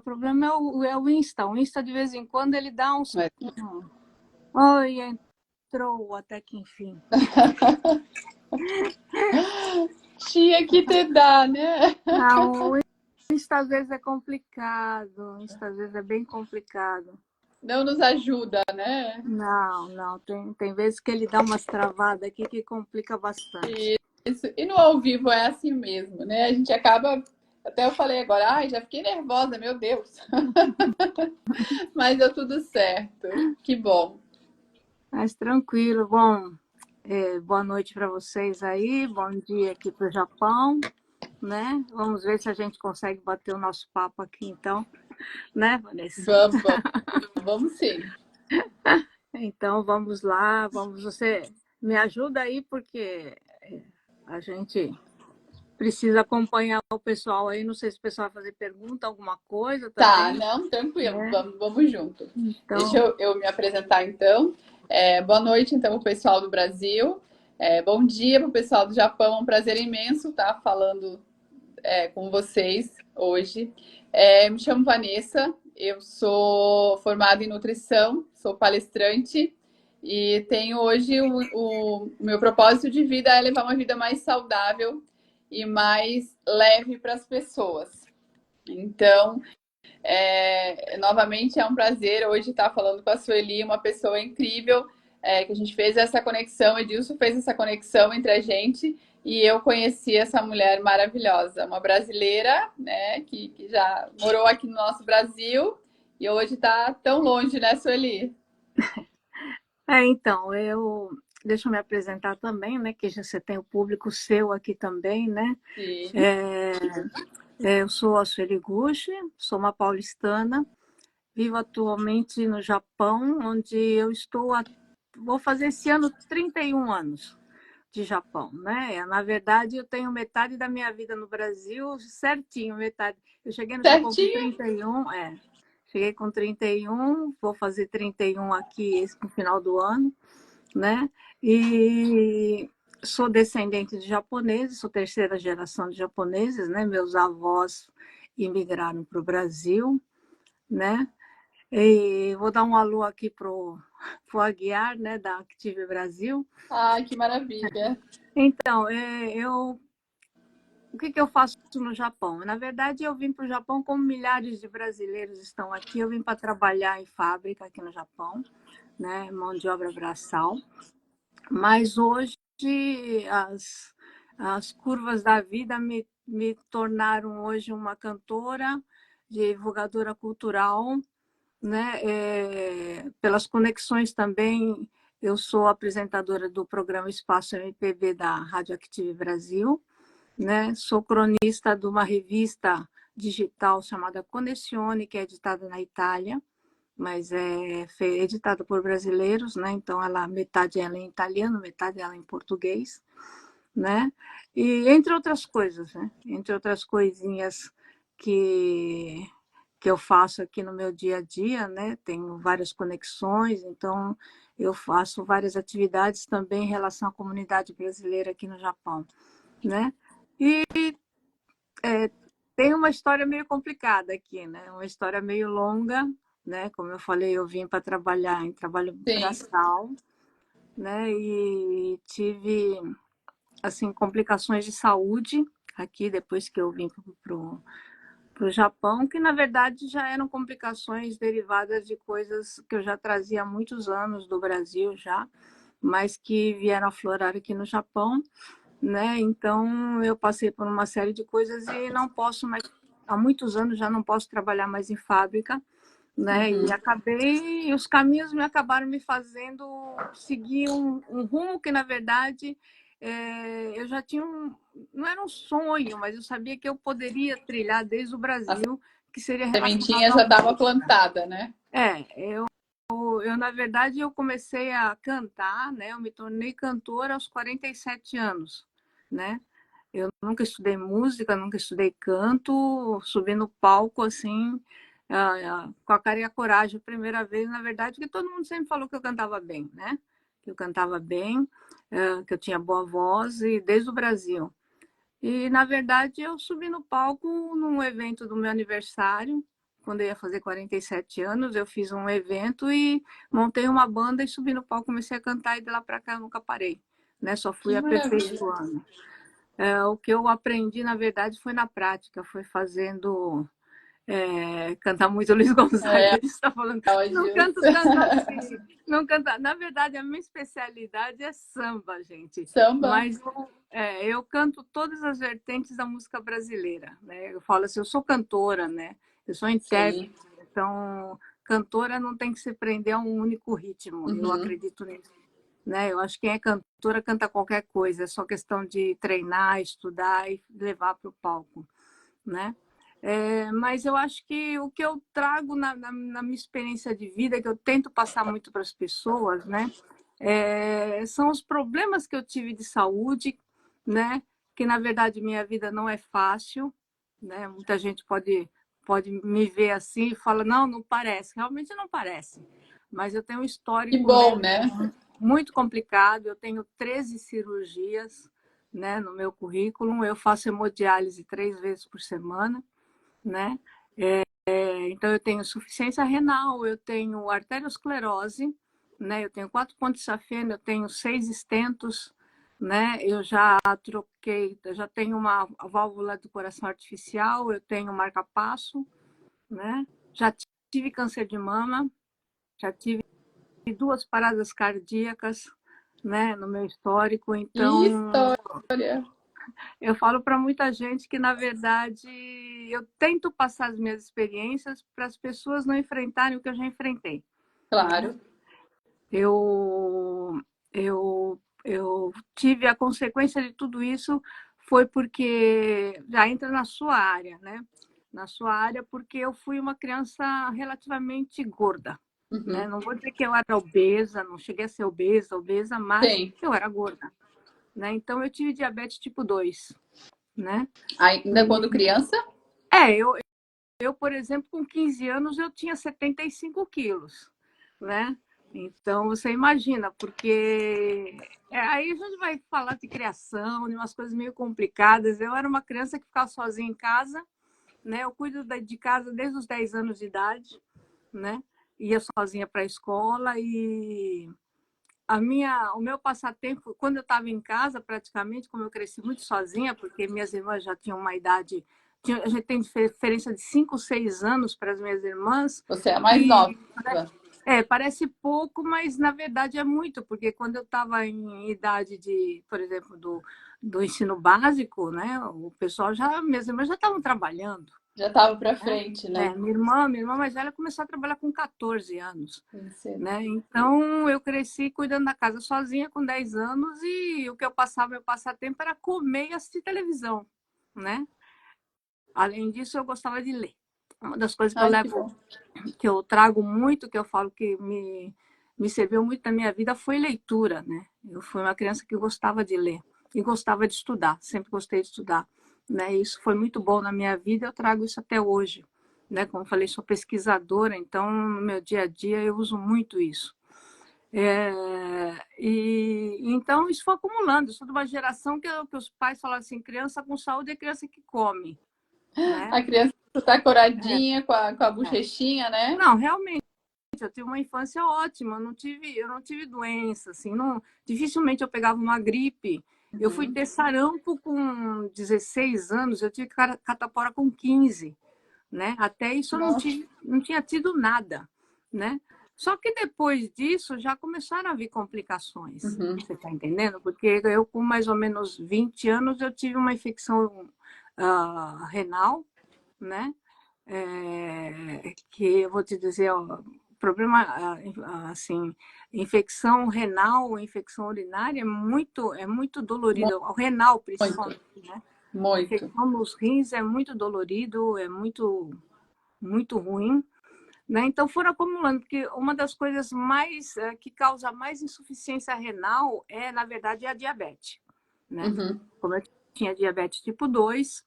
problema é o Insta. O Insta, de vez em quando, ele dá uns... Mas- Oi, entrou até que enfim. Tinha que ter dado, né? Não, o Insta às vezes é complicado. O Insta às vezes é bem complicado. Não nos ajuda, né? Não. Tem vezes que ele dá umas travadas aqui que complica bastante. Isso. E no ao vivo é assim mesmo, né? A gente acaba. Até eu falei agora, ai, já fiquei nervosa, meu Deus. Mas deu tudo certo. Que bom. Mas tranquilo. Bom, boa noite para vocês aí. Bom dia aqui para o Japão, né? Vamos ver se a gente consegue bater o nosso papo aqui, então, né, Vanessa? Vamos sim. Então, vamos lá. Você me ajuda aí, porque a gente precisa acompanhar o pessoal aí. Não sei se o pessoal vai fazer pergunta, alguma coisa Tá, também, não, tranquilo, né? vamos junto. Deixa Então, eu me apresentar então. Boa noite, então, o pessoal do Brasil. Bom dia para o pessoal do Japão, é um prazer imenso estar falando com vocês hoje. Me chamo Vanessa, eu sou formada em nutrição, sou palestrante e tenho hoje o meu propósito de vida é levar uma vida mais saudável e mais leve para as pessoas. Então, novamente é um prazer hoje estar falando com a Sueli, uma pessoa incrível, que a gente fez essa conexão, Edilson fez essa conexão entre a gente e eu conheci essa mulher maravilhosa, uma brasileira, né, que já morou aqui no nosso Brasil e hoje está tão longe, né, Sueli? então, deixa eu me apresentar também, né? Que já você tem o público seu aqui também, né? Sim. É, eu sou a Sueli Gucci, sou uma paulistana, vivo atualmente no Japão, onde vou fazer esse ano 31 anos de Japão, né? Na verdade, eu tenho metade da minha vida no Brasil, certinho, metade. Eu cheguei no Japão com Certinho? 31, cheguei com 31, vou fazer 31 aqui no final do ano, né? E sou descendente de japoneses, sou terceira geração de japoneses, né? Meus avós imigraram para o Brasil, né? E vou dar um alô aqui pro Aguiar, né, da Active Brasil. Ai, que maravilha. Então, o que eu faço no Japão? Na verdade, eu vim para o Japão como milhares de brasileiros estão aqui. Eu vim para trabalhar em fábrica aqui no Japão, né, mão de obra braçal. Mas hoje as curvas da vida me tornaram hoje uma cantora, divulgadora cultural, né? Pelas conexões também, eu sou apresentadora do programa Espaço MPB da Rádio Active Brasil, né? Sou cronista de uma revista digital chamada Connessione, que é editada na Itália, mas é editada por brasileiros, né? Então metade ela é em italiano, metade ela é em português, né? E entre outras coisas, né? Entre outras coisinhas que que eu faço aqui no meu dia a dia, né? Tenho várias conexões, então eu faço várias atividades também em relação à comunidade brasileira aqui no Japão, né? E tem uma história meio complicada aqui, né? Uma história meio longa, né? Como eu falei, eu vim para trabalhar em trabalho Sim. braçal, né? E tive assim complicações de saúde aqui depois que eu vim para o Japão, que na verdade já eram complicações derivadas de coisas que eu já trazia há muitos anos do Brasil já, mas que vieram aflorar aqui no Japão, né? Então eu passei por uma série de coisas e não posso mais, há muitos anos já não posso trabalhar mais em fábrica, né? Uhum. E os caminhos me acabaram me fazendo seguir um rumo que, na verdade, eu já tinha não era um sonho, mas eu sabia que eu poderia trilhar desde o A Brasil, que seria relacionado sementinha à já estava música. plantada, né? Na verdade, eu comecei a cantar, né? Eu me tornei cantora aos 47 anos, né? Eu nunca estudei música, nunca estudei canto, subi no palco assim, com a cara e a coragem, a primeira vez, na verdade, que todo mundo sempre falou que eu cantava bem, né? Que eu cantava bem, que eu tinha boa voz, e desde o Brasil. E, na verdade, eu subi no palco num evento do meu aniversário, quando eu ia fazer 47 anos, eu fiz um evento e montei uma banda e subi no palco, comecei a cantar e de lá para cá eu nunca parei, né? Só fui Que maravilha. aperfeiçoando. O que eu aprendi, na verdade, foi na prática, foi fazendo cantar muito Luiz Gonzaga, É, ele está falando, não áudios. canto tanto assim, não canta. Na verdade, a minha especialidade é samba, gente, Samba? mas eu canto todas as vertentes da música brasileira, né? Eu falo assim, eu sou cantora, né? Eu sou intérprete, Sim. então cantora não tem que se prender a um único ritmo, eu Uhum. acredito nisso. Né? Eu acho que quem é cantora canta qualquer coisa, é só questão de treinar, estudar e levar para o palco, né? Mas eu acho que o que eu trago na minha experiência de vida, que eu tento passar muito para as pessoas, né? São os problemas que eu tive de saúde, né? Que na verdade minha vida não é fácil, né? Muita gente pode me ver assim e fala, não, não parece, realmente não parece. Mas eu tenho um Que histórico bom, médico né? muito complicado, eu tenho 13 cirurgias, né, no meu currículo, eu faço hemodiálise 3 vezes por semana, né? Então eu tenho insuficiência renal, eu tenho arteriosclerose, né? Eu tenho 4 pontos de safena, eu tenho 6 estentos, né? Eu já troquei, eu já tenho uma válvula do coração artificial, eu tenho marca-passo, né? Já tive câncer de mama, já tive 2 paradas cardíacas, né, no meu histórico. Que Então, história. eu falo para muita gente que, na verdade, eu tento passar as minhas experiências para as pessoas não enfrentarem o que eu já enfrentei, né? Claro. Eu, eu tive a consequência de tudo isso foi porque já entra na sua área, né? Na sua área, porque eu fui uma criança relativamente gorda, né? Uhum. Não vou dizer que eu era obesa, não cheguei a ser obesa, mas Sim. eu era gorda, né? Então eu tive diabetes tipo 2, né? Ainda quando E, criança? é, eu, por exemplo, com 15 anos eu tinha 75 quilos, né? Então você imagina, porque aí a gente vai falar de criação, de umas coisas meio complicadas. Eu era uma criança que ficava sozinha em casa, né? Eu cuido de casa desde os 10 anos de idade, né? Ia sozinha para a escola e o meu passatempo, quando eu estava em casa, praticamente, como eu cresci muito sozinha, porque minhas irmãs já tinham uma idade, a gente tem diferença de 5, 6 anos para as minhas irmãs, Você é a mais nova. e parece pouco, mas na verdade é muito, porque quando eu estava em idade de, por exemplo, do ensino básico, né, o pessoal já, minhas irmãs já estavam trabalhando, Já estava para né? frente, né? Minha irmã mais velha começou a trabalhar com 14 anos, Cedo. né? Então eu cresci cuidando da casa sozinha com 10 anos e o que eu passava, meu passatempo era comer e assistir televisão, né? Além disso, eu gostava de ler. Uma das coisas que eu Ai, que levo, bom. que eu trago muito, que eu falo que me serviu muito na minha vida foi leitura, né? Eu fui uma criança que gostava de ler e gostava de estudar, sempre gostei de estudar, né? Isso foi muito bom na minha vida, eu trago isso até hoje, né? Como eu falei, sou pesquisadora, então no meu dia a dia eu uso muito isso. E então isso foi acumulando. Eu sou de uma geração que os pais falavam assim: criança com saúde é criança que come, né? A criança está É, coradinha com a é. bochechinha, né? Não, realmente, eu tive uma infância ótima. Eu não tive doença, assim, não, dificilmente eu pegava uma gripe. Eu fui Uhum. ter sarampo com 16 anos, eu tive catapora com 15, né? Até isso eu Nossa. não tinha tido nada, né? Só que depois disso já começaram a vir complicações, Uhum. você está entendendo? Porque eu, com mais ou menos 20 anos, eu tive uma infecção renal, né? Que eu vou te dizer, ó, problema assim, infecção renal, infecção urinária é muito dolorido, o renal Muito, principalmente, né? muito. Infecção nos rins é muito dolorido, é muito ruim, né? Então foram acumulando, porque uma das coisas mais que causa mais insuficiência renal é, na verdade, a diabetes, né? Uhum. Como eu tinha diabetes tipo 2,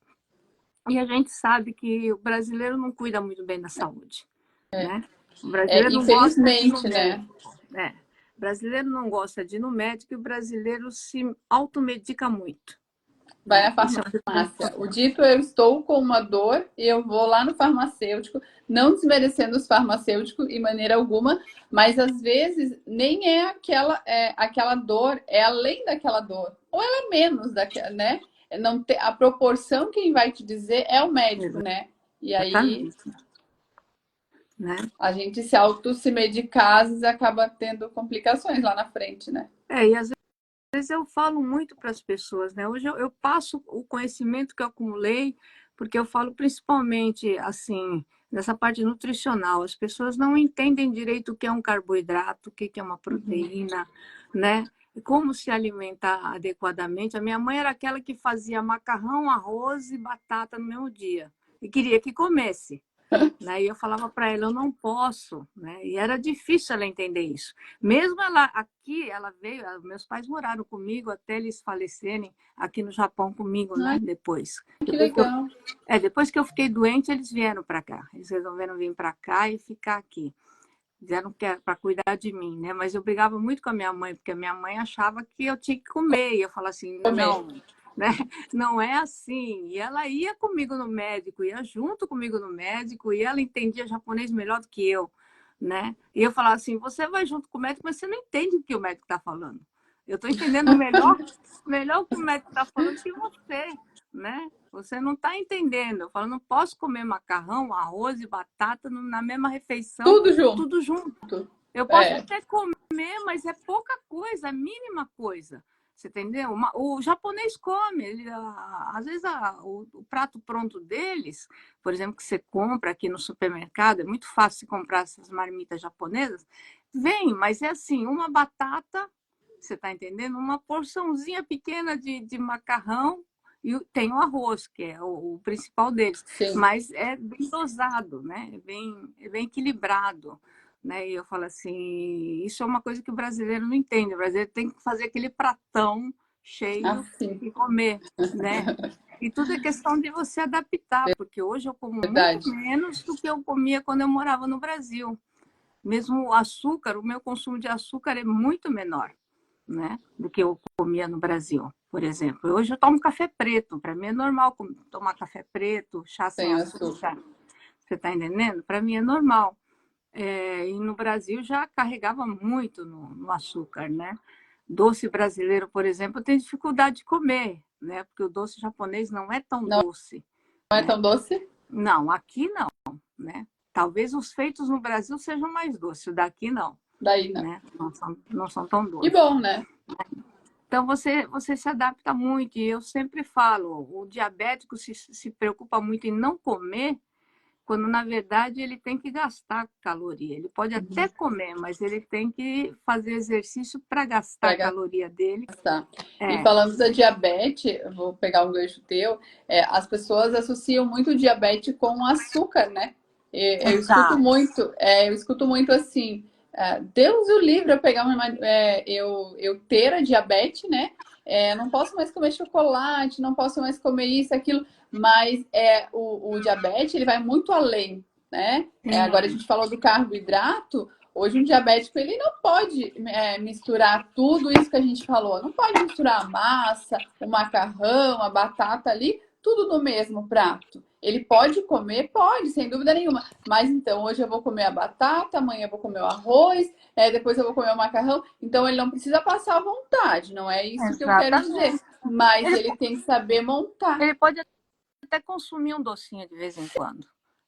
e a gente sabe que o brasileiro não cuida muito bem da saúde, né? O brasileiro não gosta de ir no Infelizmente, né? médico, né? O brasileiro não gosta de ir no médico e o brasileiro se automedica muito, Vai né? na Isso é muito farmácia. O importante. dito, eu estou com uma dor e eu vou lá no farmacêutico, não desmerecendo os farmacêuticos em maneira alguma, mas às vezes nem aquela dor, é além daquela dor, ou ela é menos daquela, né? Não te, a proporção quem vai te dizer é o médico, né? E aí Exatamente, né? a gente se medicar, às vezes acaba tendo complicações lá na frente, né? E às vezes eu falo muito para as pessoas, né? Hoje eu passo o conhecimento que eu acumulei, porque eu falo principalmente assim, nessa parte nutricional. As pessoas não entendem direito o que é um carboidrato, o que é uma Uhum. proteína, né? E como se alimentar adequadamente. A minha mãe era aquela que fazia macarrão, arroz e batata no mesmo dia. E queria que comesse. Né? E eu falava para ela, eu não posso, né? E era difícil ela entender isso. Mesmo ela aqui, ela veio, meus pais moraram comigo até eles falecerem aqui no Japão comigo, né? Ai, Depois, que depois que eu, legal. depois que eu fiquei doente, eles vieram para cá. Eles resolveram vir para cá e ficar aqui. Disseram que era para cuidar de mim, né? Mas eu brigava muito com a minha mãe, porque a minha mãe achava que eu tinha que comer. E eu falava assim, Comer. não, né? Não é assim. E ela ia comigo no médico, ia junto comigo no médico, e ela entendia japonês melhor do que eu, né? E eu falava assim, você vai junto com o médico, mas você não entende o que o médico está falando. Eu estou entendendo melhor o que o médico está falando que você, né? Você não está entendendo. Eu falo, não posso comer macarrão, arroz e batata na mesma refeição, Tudo junto. tudo junto. Eu posso É. até comer, mas é pouca coisa, a mínima coisa. Você entendeu? O japonês come, às vezes o prato pronto deles, por exemplo, que você compra aqui no supermercado, é muito fácil de comprar essas marmitas japonesas, vem, mas é assim, uma batata, você está entendendo? Uma porçãozinha pequena de macarrão e tem o arroz, que é o principal deles, Sim. mas é bem dosado, né? É bem equilibrado. Né? E eu falo assim, isso é uma coisa que o brasileiro não entende. O brasileiro tem que fazer aquele pratão cheio Assim, e comer, né? E tudo é questão de você adaptar, porque hoje eu como muito verdade. menos do que eu comia quando eu morava no Brasil. Mesmo o açúcar, o meu consumo de açúcar é muito menor, né, do que eu comia no Brasil, por exemplo. Hoje eu tomo café preto, para mim é normal tomar café preto, chá sem Sem açúcar. açúcar. Você está entendendo? Para mim é normal. E no Brasil já carregava muito no açúcar, né? Doce brasileiro, por exemplo, eu tenho dificuldade de comer, né? Porque o doce japonês não é tão Não doce, é né? tão doce? Não, aqui não, né? Talvez os feitos no Brasil sejam mais doces, o daqui não, Daí não. né? Não são tão Que doces. bom, né? Então você se adapta muito, e eu sempre falo, o diabético se preocupa muito em não comer, quando na verdade ele tem que gastar caloria. Ele pode até Uhum. comer, mas ele tem que fazer exercício para gastar a Pra caloria dele. gastar. E É, falando da diabetes, eu vou pegar um gancho teu, as pessoas associam muito o diabetes com açúcar, né? exato. Eu escuto muito assim, Deus o livre eu pegar eu ter a diabetes, né? Não posso mais comer chocolate, não posso mais comer isso, aquilo, mas o diabetes ele vai muito além, né? Agora a Sim, gente falou do carboidrato. Hoje um diabético ele não pode misturar tudo isso que a gente falou. Não pode misturar a massa, o macarrão, a batata ali, tudo no mesmo prato. Ele pode comer, pode, sem dúvida nenhuma. Mas então hoje eu vou comer a batata, amanhã eu vou comer o arroz, depois eu vou comer o macarrão. Então ele não precisa passar à vontade, não é isso que eu quero dizer. exatamente. Mas Ele, ele tem que saber montar. ele pode até consumir um docinho de vez em quando.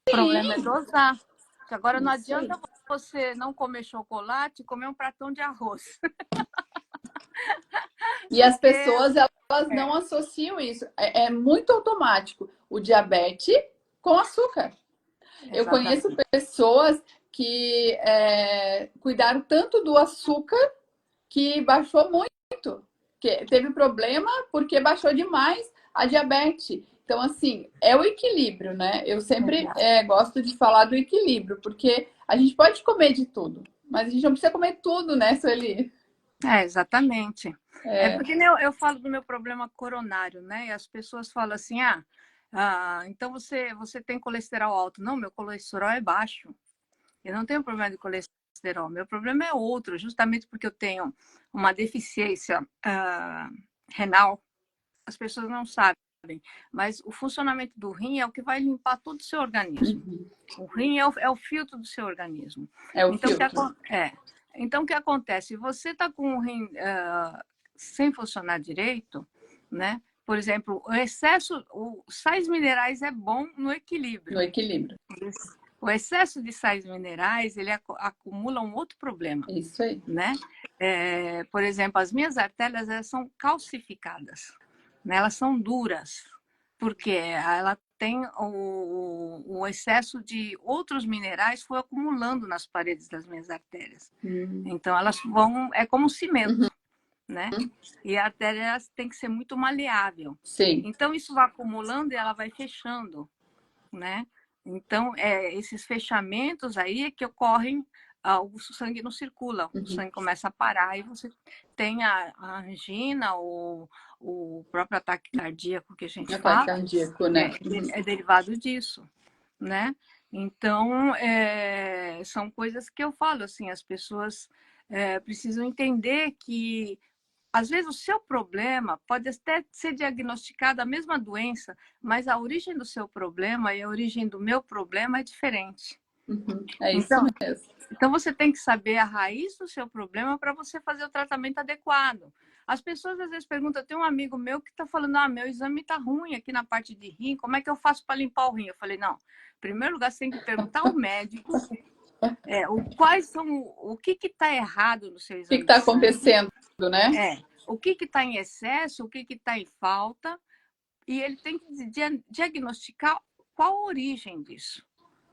O problema é Sim, dosar. Agora não isso aí. adianta você não comer chocolate e comer um pratão de arroz. E as Porque pessoas, elas não é, associam isso. É muito automático o diabetes com açúcar. Eu conheço exatamente. pessoas que cuidaram tanto do açúcar que baixou muito. Que teve problema porque baixou demais a diabetes. Então, assim, é o equilíbrio, né? Eu sempre gosto de falar do equilíbrio, porque a gente pode comer de tudo, mas a gente não precisa comer tudo, né, Sueli? Exatamente. É porque eu falo do meu problema coronário, né? E as pessoas falam assim: então você tem colesterol alto. Não, meu colesterol é baixo. Eu não tenho problema de colesterol. Meu problema é outro, justamente porque eu tenho uma deficiência renal, as pessoas não sabem, mas o funcionamento do rim é o que vai limpar todo o seu organismo. O rim é o filtro do seu organismo. É o Então, filtro. Então, o que acontece? Você está com o rim sem funcionar direito, né? Por exemplo, o excesso, os sais minerais é bom no equilíbrio. No equilíbrio. O excesso de sais minerais, ele acumula um outro problema. Isso aí. Né? Por exemplo, as minhas artérias, elas são calcificadas, né? Elas são duras, porque ela tem o excesso de outros minerais foi acumulando nas paredes das minhas artérias. Então, elas vão... É como cimento, né? E a artéria tem que ser muito maleável. Sim. Então, isso vai acumulando e ela vai fechando, né? Então, esses fechamentos aí é que ocorrem, o sangue não circula, o sangue começa a parar e você tem a angina ou o próprio ataque cardíaco que a gente fala. Ataque cardíaco, né? É derivado disso, né? Então, são coisas que eu falo, assim, as pessoas precisam entender que às vezes o seu problema pode até ser diagnosticado a mesma doença, mas a origem do seu problema e a origem do meu problema é diferente. É isso mesmo. Então você tem que saber a raiz do seu problema para você fazer o tratamento adequado. As pessoas às vezes perguntam, tem um amigo meu que está falando, meu exame está ruim aqui na parte de rim, como é que eu faço para limpar o rim? Eu falei, não, em primeiro lugar você tem que perguntar ao médico o que está errado no seu O exame. que está acontecendo, né? O que está em excesso, o que está em falta, e ele tem que diagnosticar qual a origem disso,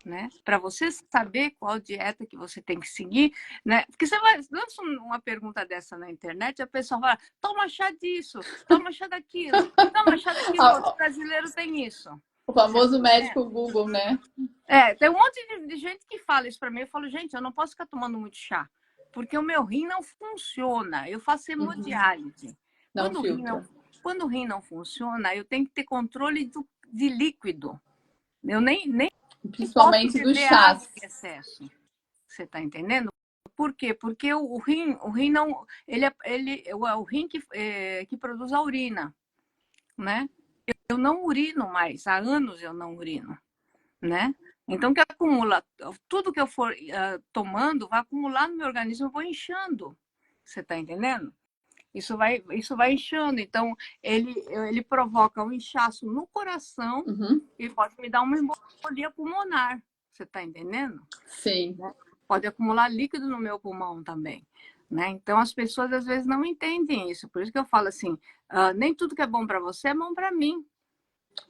né? Para você saber qual dieta que você tem que seguir, né? Porque você lança uma pergunta dessa na internet, a pessoa fala, toma chá disso, toma chá daquilo, toma chá daquilo, os brasileiros têm isso. O famoso médico Google, né? Tem um monte de gente que fala isso para mim, eu falo, gente, eu não posso ficar tomando muito chá, porque o meu rim não funciona, eu faço hemodiálise. Quando o rim não funciona, eu tenho que ter controle de líquido. Eu nem Principalmente do chá. Em excesso. Você está entendendo? Por quê? Porque o rim não, ele é o rim que produz a urina, né? Eu não urino mais, há anos eu não urino, né? Então, que acumula, tudo que eu for tomando vai acumular no meu organismo, eu vou inchando. Você está entendendo? Isso vai inchando. Então, ele provoca um inchaço no coração e pode me dar uma embolia pulmonar. Você está entendendo? Sim. Pode acumular líquido no meu pulmão também. Né? Então, as pessoas às vezes não entendem isso. Por isso que eu falo assim, nem tudo que é bom para você é bom para mim.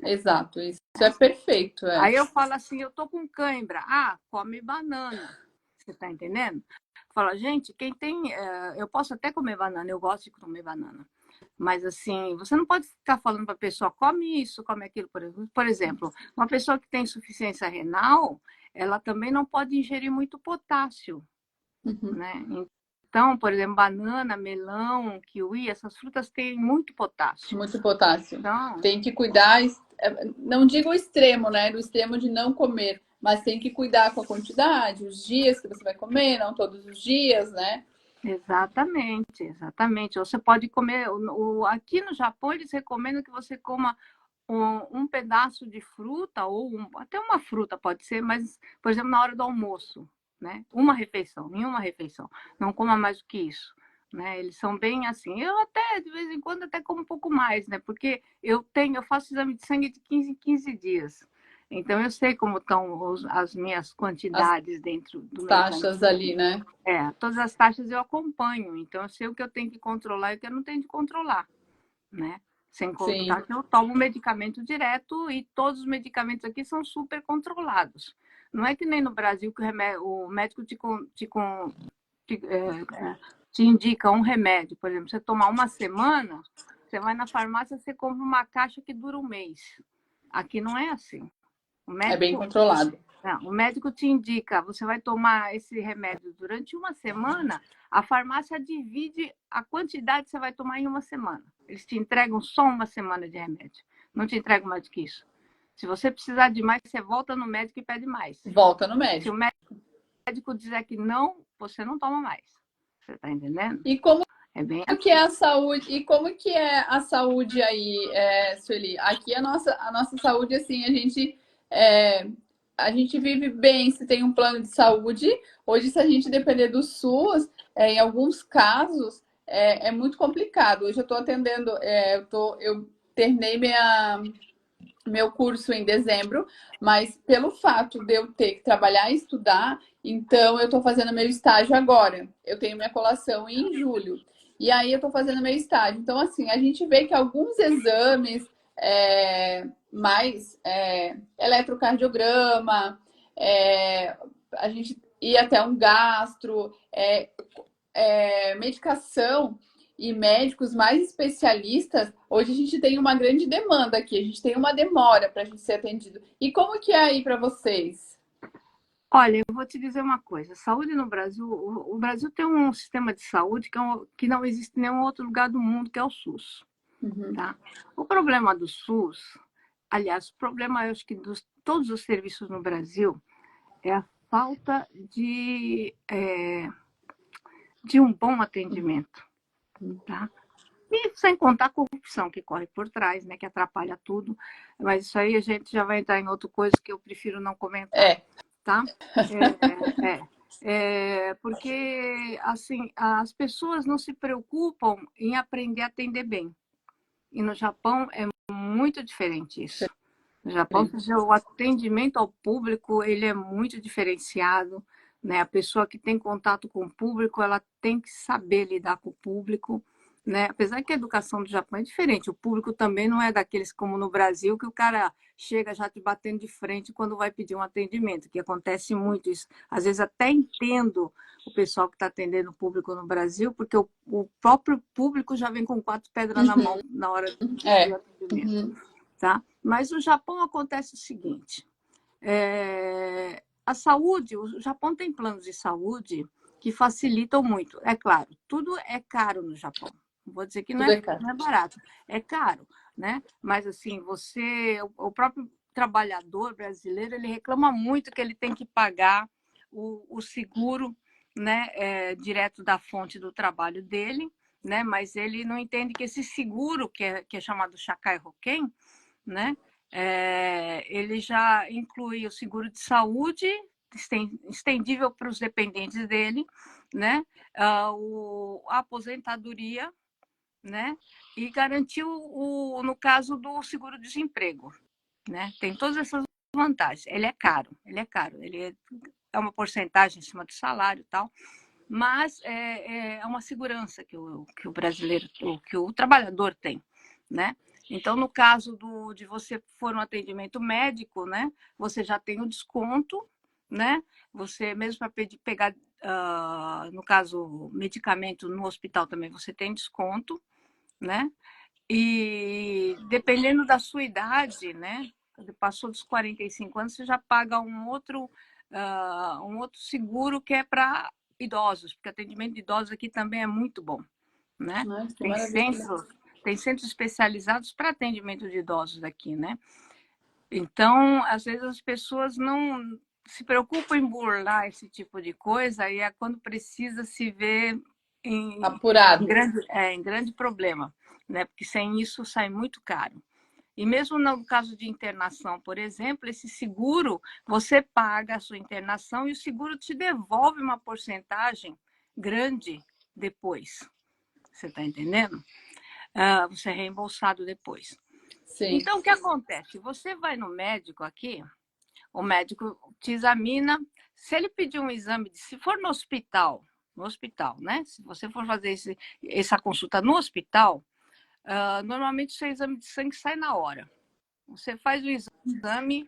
Exato, isso é perfeito. Aí eu falo assim, eu tô com cãibra. Come banana. Você tá entendendo? Fala, gente, quem tem... eu posso até comer banana, eu gosto de comer banana. Mas assim, você não pode ficar falando para a pessoa, come isso, come aquilo. Por exemplo, uma pessoa que tem insuficiência renal, ela também não pode ingerir muito potássio. Né? Então, por exemplo, banana, melão, kiwi, essas frutas têm muito potássio. Muito potássio. Então, tem que cuidar, não digo o extremo, né? Do extremo de não comer, mas tem que cuidar com a quantidade, os dias que você vai comer, não todos os dias, né? Exatamente, exatamente. Você pode comer, aqui no Japão eles recomendam que você coma um pedaço de fruta, ou até uma fruta pode ser, mas, por exemplo, na hora do almoço, né? Em uma refeição. Não coma mais do que isso. Né? Eles são bem assim. Eu até, de vez em quando, até como um pouco mais, né? Porque eu faço exame de sangue de 15 em 15 dias. Então, eu sei como estão as minhas quantidades dentro do meu taxas ali, né? Todas as taxas eu acompanho. Então, eu sei o que eu tenho que controlar e o que eu não tenho que controlar, né? Sem contar que eu tomo medicamento direto e todos os medicamentos aqui são super controlados. Não é que nem no Brasil que o médico te indica um remédio. Por exemplo, você tomar uma semana, você vai na farmácia, você compra uma caixa que dura um mês. Aqui não é assim. É bem controlado. O médico te indica, você vai tomar esse remédio durante uma semana, a farmácia divide a quantidade que você vai tomar em uma semana. Eles te entregam só uma semana de remédio. Não te entregam mais do que isso. Se você precisar de mais, você volta no médico e pede mais. Volta no médico. Se o médico dizer que não, você não toma mais. Você está entendendo? E como É bem Como que é a saúde? E como que é a saúde aí, Sueli? Aqui a nossa saúde, assim, é, a gente vive bem se tem um plano de saúde. Hoje, se a gente depender do SUS, em alguns casos, é muito complicado. Hoje eu estou atendendo, eu terminei meu curso em dezembro, mas pelo fato de eu ter que trabalhar e estudar, então eu estou fazendo meu estágio agora. Eu tenho minha colação em julho. E aí eu estou fazendo meu estágio. Então, assim, a gente vê que alguns exames mais eletrocardiograma, é, a gente ir até um gastro, medicação e médicos mais especialistas, hoje a gente tem uma grande demanda aqui, a gente tem uma demora para a gente ser atendido. E como que é aí para vocês? Olha, eu vou te dizer uma coisa. Saúde no Brasil, o Brasil tem um sistema de saúde que não existe em nenhum outro lugar do mundo, que é o SUS. Uhum. Tá? O problema do SUS, aliás, o problema, eu acho que de todos os serviços no Brasil, é a falta de um bom atendimento. Tá? E sem contar a corrupção que corre por trás, né, que atrapalha tudo. Mas isso aí a gente já vai entrar em outra coisa que eu prefiro não comentar. É. Tá? Porque assim as pessoas não se preocupam em aprender a atender bem. E no Japão é muito diferente isso. No Japão, o atendimento ao público ele é muito diferenciado, né? A pessoa que tem contato com o público, ela tem que saber lidar com o público, né? Apesar que a educação do Japão é diferente, o público também não é daqueles como no Brasil, que o cara chega já te batendo de frente quando vai pedir um atendimento, que acontece muito isso. Às vezes até entendo o pessoal que está atendendo o público no Brasil, porque o próprio público já vem com 4 pedras na mão na hora do atendimento. Uhum. Tá? Mas no Japão acontece o seguinte: a saúde, o Japão tem planos de saúde que facilitam muito. É claro, tudo é caro no Japão. Não vou dizer que Tudo é caro. não é barato, é caro, né? Mas assim, o próprio trabalhador brasileiro, ele reclama muito que ele tem que pagar o seguro, né, direto da fonte do trabalho dele, né? Mas ele não entende que esse seguro, que é chamado Shakai Hoken, né? Ele já inclui o seguro de saúde estendível para os dependentes dele, né? A aposentadoria, né? E garantiu no caso do seguro-desemprego, né? Tem todas essas vantagens. Ele é caro, é uma porcentagem em cima do salário e tal, mas é uma segurança que o brasileiro, que o trabalhador tem, né? Então, no caso de você for um atendimento médico, né, você já tem o desconto, né? Você mesmo para pegar, no caso, medicamento no hospital também você tem desconto, né? E dependendo da sua idade, né? Passou dos 45 anos, você já paga um outro seguro que é para idosos, porque atendimento de idosos aqui também é muito bom, né? Ai, que Tem maravilha. centros, tem centros especializados para atendimento de idosos aqui, né? Então, às vezes as pessoas não se preocupam em burlar esse tipo de coisa e é quando precisa se ver Apurado. em grande problema, né? Porque sem isso sai muito caro. E mesmo no caso de internação, por exemplo, esse seguro, você paga a sua internação e o seguro te devolve uma porcentagem grande depois. Você está entendendo? Você é reembolsado depois. Sim. Então, o que acontece? Você vai no médico aqui, o médico te examina. Se ele pedir um exame, se for no hospital, né? Se você for fazer essa consulta no hospital, normalmente o seu exame de sangue sai na hora. Você faz o exame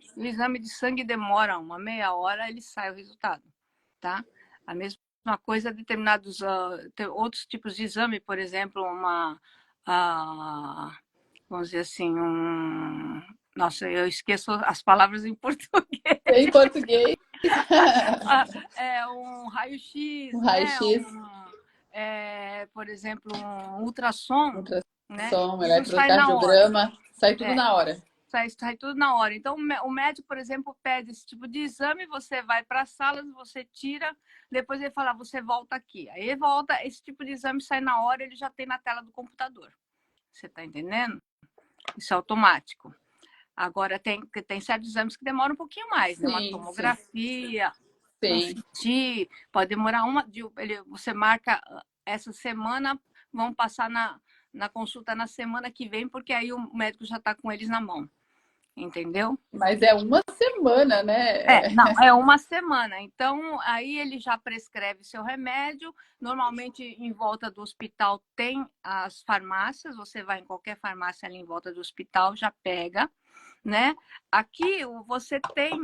de sangue demora uma meia hora, ele sai o resultado, tá? A mesma coisa, determinados outros tipos de exame, por exemplo, vamos dizer assim, nossa, eu esqueço as palavras em português. Em português, Um raio-x, o né? raio-x, Por exemplo, um ultrassom, né? ultrassom, Isso sai na hora. eletrocardiograma, sai tudo É, na hora. sai tudo na hora. Então, o médico, por exemplo, pede esse tipo de exame, você vai para a sala, você tira, depois ele fala, você volta aqui. Aí volta, esse tipo de exame sai na hora, ele já tem na tela do computador. Você está entendendo? Isso é automático. Agora, tem certos exames que demoram um pouquinho mais, né? Uma Sim, sim, tomografia, um sim. CT, pode demorar você marca essa semana, vão passar na consulta na semana que vem, porque aí o médico já está com eles na mão, entendeu? Mas é uma semana, né? Não, é uma semana. Então, aí ele já prescreve seu remédio. Normalmente, em volta do hospital tem as farmácias. Você vai em qualquer farmácia ali em volta do hospital, já pega, né? Aqui você tem,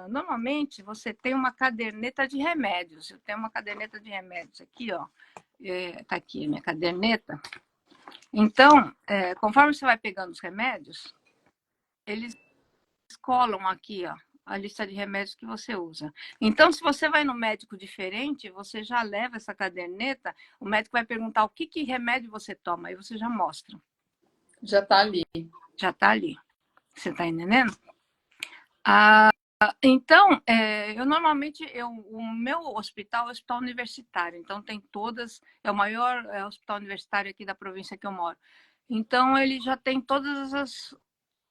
normalmente, você tem uma caderneta de remédios. Eu tenho uma caderneta de remédios aqui, ó. Tá aqui a minha caderneta. Então, conforme você vai pegando os remédios, eles colam aqui, ó, a lista de remédios que você usa. Então, se você vai no médico diferente, você já leva essa caderneta, o médico vai perguntar o que remédio você toma, aí você já mostra. Já está ali. Já está ali. Você está entendendo? Então, eu normalmente, o meu hospital é o hospital universitário, então tem todas, é o maior hospital universitário aqui da província que eu moro. Então, ele já tem todas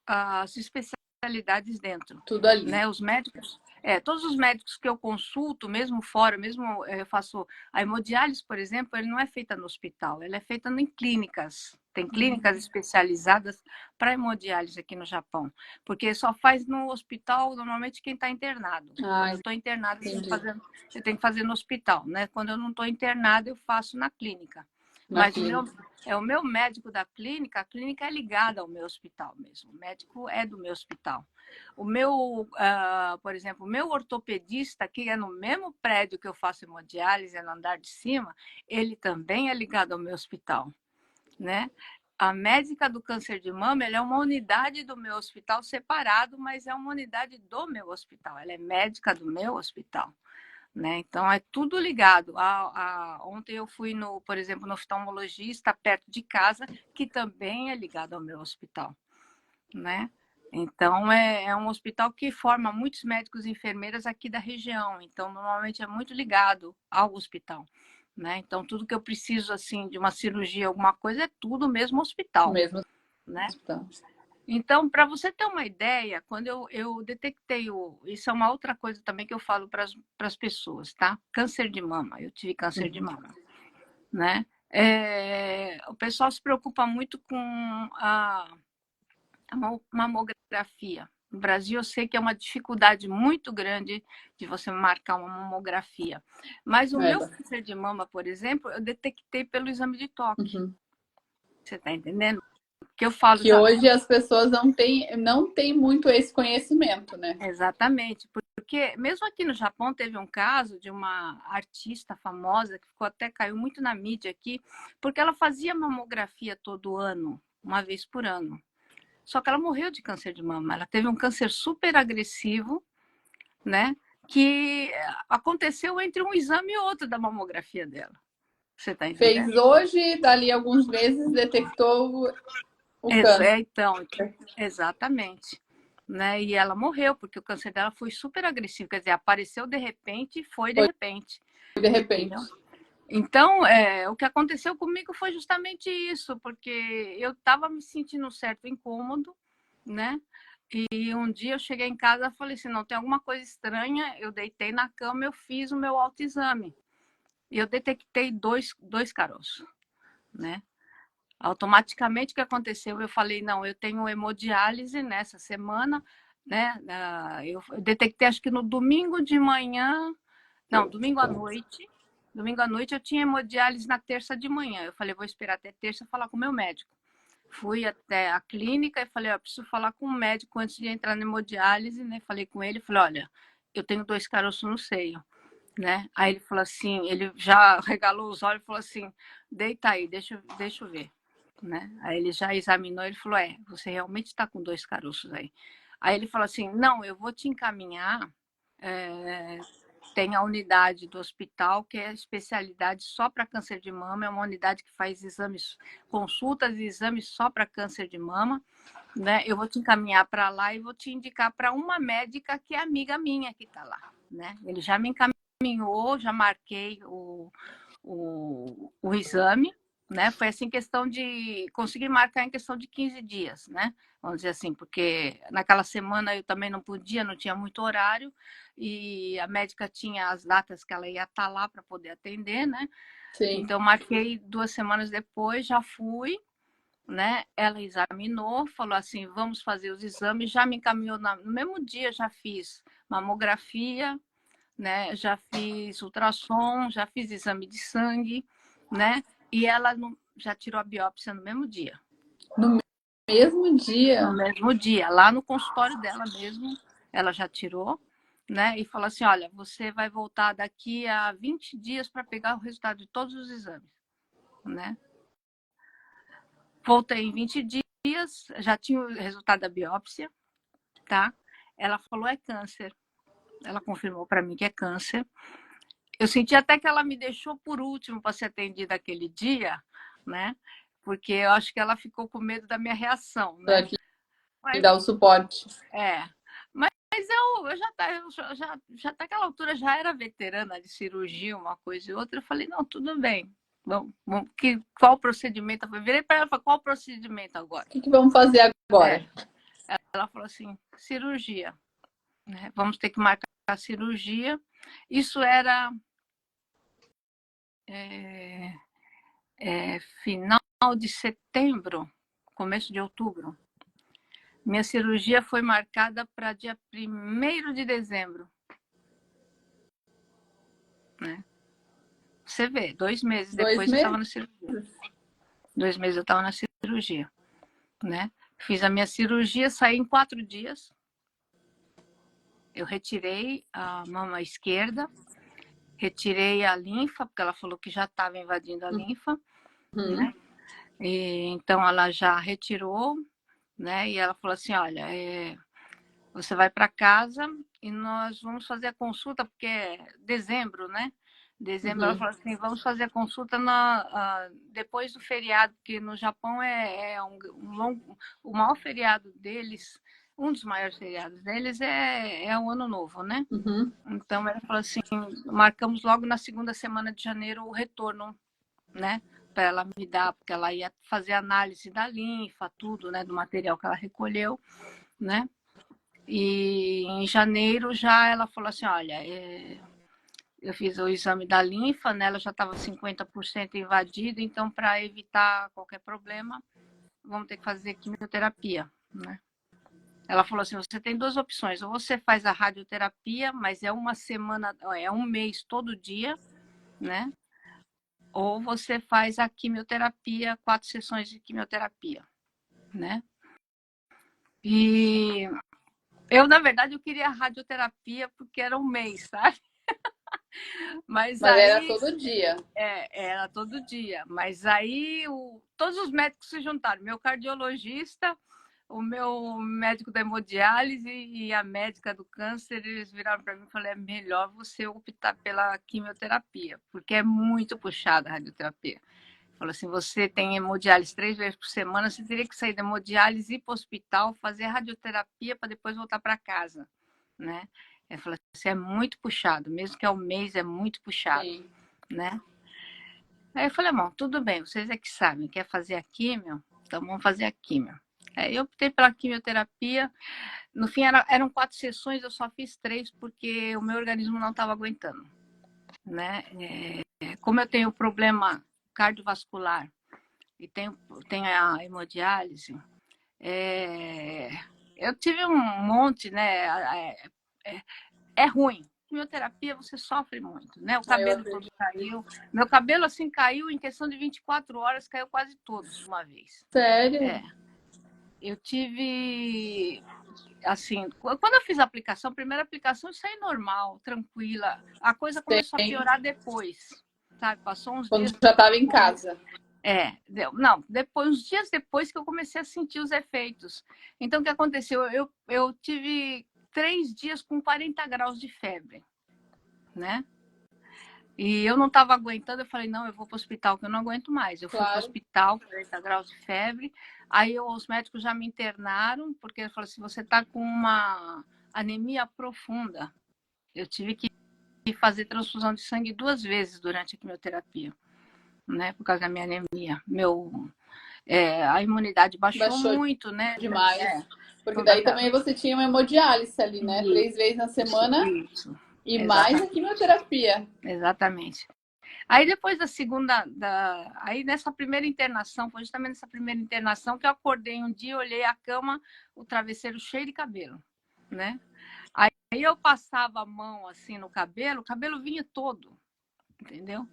as especialidades dentro, Tudo ali. né? Os médicos, todos os médicos que eu consulto, mesmo fora, mesmo eu faço a hemodiálise, por exemplo, ele não é feita no hospital, ela é feita em clínicas. Tem clínicas especializadas para hemodiálise aqui no Japão, porque só faz no hospital normalmente quem está internado. Ah, Quando eu estou internada, entendi. eu tenho que fazer no hospital, né? Quando eu não estou internada, eu faço na clínica. Na Mas clínica. o meu médico da clínica, a clínica é ligada ao meu hospital mesmo. O médico é do meu hospital. O meu, por exemplo, o meu ortopedista, que é no mesmo prédio que eu faço hemodiálise, é no andar de cima, ele também é ligado ao meu hospital, né? A médica do câncer de mama, ela é uma unidade do meu hospital separado, mas é uma unidade do meu hospital. Ela é médica do meu hospital. Né? Então é tudo ligado. Ontem eu fui por exemplo, no oftalmologista perto de casa, que também é ligado ao meu hospital, né? Então é um hospital que forma muitos médicos e enfermeiras aqui da região. Então normalmente é muito ligado ao hospital, né? Então tudo que eu preciso assim de uma cirurgia, alguma coisa, é tudo mesmo hospital, Mesmo né? hospital. Então, para você ter uma ideia, quando eu detectei isso é uma outra coisa também que eu falo para as pessoas, tá? Câncer de mama, eu tive câncer de mama, né? O pessoal se preocupa muito com a mamografia. No Brasil, eu sei que é uma dificuldade muito grande de você marcar uma mamografia. Mas o meu câncer de mama, por exemplo, eu detectei pelo exame de toque. Uhum. Você está entendendo? Que eu falo Que já. hoje as pessoas não têm muito esse conhecimento, né? Exatamente, porque mesmo aqui no Japão teve um caso de uma artista famosa que caiu muito na mídia aqui, porque ela fazia mamografia todo ano, uma vez por ano. Só que ela morreu de câncer de mama. Ela teve um câncer super agressivo, né? Que aconteceu entre um exame e outro da mamografia dela. Você está Fez entendendo? hoje, dali alguns meses, detectou o câncer. Então, exatamente. Né? E ela morreu, porque o câncer dela foi super agressivo, quer dizer, apareceu de repente e foi de Foi repente. de repente. Entendeu? Então, o que aconteceu comigo foi justamente isso, porque eu estava me sentindo um certo incômodo, né? E um dia eu cheguei em casa e falei assim, não, tem alguma coisa estranha. Eu deitei na cama, eu fiz o meu autoexame. E eu detectei dois caroços, né? Automaticamente, o que aconteceu? Eu falei, não, eu tenho hemodiálise nessa semana, né? Eu detectei, acho que no domingo de manhã, não, domingo à noite. Domingo à noite eu tinha hemodiálise na terça de manhã. Eu falei, vou esperar até terça falar com o meu médico. Fui até a clínica e falei, preciso falar com o médico antes de entrar na hemodiálise, né? Falei com ele, falei, olha, eu tenho 2 caroços no seio, né? Aí ele falou assim, ele já regalou os olhos e falou assim, deita aí, deixa eu ver, né? Aí ele já examinou, ele falou, você realmente está com 2 caroços aí. Aí ele falou assim, não, eu vou te encaminhar tem a unidade do hospital, que é especialidade só para câncer de mama, é uma unidade que faz exames, consultas e exames só para câncer de mama, né? Eu vou te encaminhar para lá e vou te indicar para uma médica que é amiga minha que está lá, né? Ele já me encaminhou, já marquei o exame, né? Foi assim, questão de conseguir marcar em questão de 15 dias, né? Vamos dizer assim, porque naquela semana eu também não podia, não tinha muito horário, e a médica tinha as datas que ela ia estar lá para poder atender, né? Sim. Então, marquei 2 semanas depois, já fui, né? Ela examinou, falou assim, vamos fazer os exames, já me encaminhou no mesmo dia, já fiz mamografia, né? Já fiz ultrassom, já fiz exame de sangue, né? E ela já tirou a biópsia no mesmo dia. No mesmo dia? No mesmo dia, lá no consultório dela mesmo, ela já tirou, né? E falou assim, olha, você vai voltar daqui a 20 dias para pegar o resultado de todos os exames, né? Voltei em 20 dias, já tinha o resultado da biópsia, tá? Ela falou, é câncer. Ela confirmou para mim que é câncer. Eu senti até que ela me deixou por último para ser atendida aquele dia, né? Porque eu acho que ela ficou com medo da minha reação, né? Para dar o suporte. Mas eu já naquela altura já era veterana de cirurgia, uma coisa e outra. Eu falei, não, tudo bem. Qual o procedimento? Eu virei para ela e falei, qual o procedimento agora? O que vamos fazer agora? Ela falou assim, cirurgia. Né? Vamos ter que marcar a cirurgia. Isso era final de setembro, começo de outubro. Minha cirurgia foi marcada para dia 1º de dezembro. Né? Você vê, 2 meses depois eu estava na cirurgia. 2 meses eu estava na cirurgia. Né? Fiz a minha cirurgia, saí em 4 dias. Eu retirei a mama esquerda, retirei a linfa, porque ela falou que já estava invadindo a linfa. Né? E, então ela já retirou, né? E ela falou assim, olha, você vai para casa e nós vamos fazer a consulta, porque é dezembro, né? Dezembro, ela falou assim, vamos fazer a consulta depois do feriado, porque no Japão o maior feriado deles, um dos maiores feriados deles é o Ano Novo, né? Então ela falou assim, marcamos logo na segunda semana de janeiro o retorno, né? Para ela me dar, porque ela ia fazer análise da linfa, tudo, né? Do material que ela recolheu, né? E em janeiro já ela falou assim, olha, eu fiz o exame da linfa, né? Ela já estava 50% invadida, então para evitar qualquer problema, vamos ter que fazer quimioterapia, né? Ela falou assim, você tem 2 opções, ou você faz a radioterapia, mas é uma semana, é um mês todo dia, né? Ou você faz a quimioterapia, 4 sessões de quimioterapia, né? E eu, na verdade, eu queria a radioterapia porque era um mês, sabe? Mas aí, era todo dia. Era todo dia. Mas aí todos os médicos se juntaram. Meu cardiologista, o meu médico da hemodiálise e a médica do câncer, eles viraram para mim e falaram, é melhor você optar pela quimioterapia, porque é muito puxada a radioterapia. Falou assim, você tem hemodiálise 3 vezes por semana, você teria que sair da hemodiálise, ir para o hospital, fazer radioterapia para depois voltar para casa, né? Ele falou assim, é muito puxado, mesmo que é um mês, é muito puxado, sim, né? Aí eu falei, bom, tudo bem, vocês é que sabem, quer fazer a quimio? Então vamos fazer a quimio. Aí eu optei pela quimioterapia, no fim eram 4 sessões, eu só fiz 3 porque o meu organismo não estava aguentando, né? Como eu tenho problema cardiovascular e tenho a hemodiálise, eu tive um monte, né? É ruim. Quimioterapia você sofre muito, né? O cabelo todo caiu. Meu cabelo, assim, caiu em questão de 24 horas, caiu quase todos de uma vez. Sério? Eu tive, assim, quando eu fiz a aplicação, a primeira aplicação, eu saí normal, tranquila. A coisa começou a piorar depois, sabe? Passou uns dias. Quando já estava em casa. Não, uns dias depois que eu comecei a sentir os efeitos. Então, o que aconteceu? Eu tive 3 dias com 40 graus de febre. né? E eu não estava aguentando, eu falei, não, eu vou para o hospital, que eu não aguento mais. Eu fui para o Claro. hospital, 40 graus de febre, aí os médicos já me internaram, porque eles falaram assim, você está com uma anemia profunda. Eu tive que fazer transfusão de sangue 2 vezes durante a quimioterapia, né? Por causa da minha anemia. A imunidade baixou Baixou muito, né? demais. Porque Toda daí aquela... também você tinha uma hemodiálise ali, né? 3 vezes na semana Isso, e mais a exatamente. quimioterapia. Exatamente. Aí depois aí nessa primeira internação, foi justamente nessa primeira internação que eu acordei um dia, olhei a cama, o travesseiro cheio de cabelo, né? Aí eu passava a mão assim no cabelo, o cabelo vinha todo, entendeu?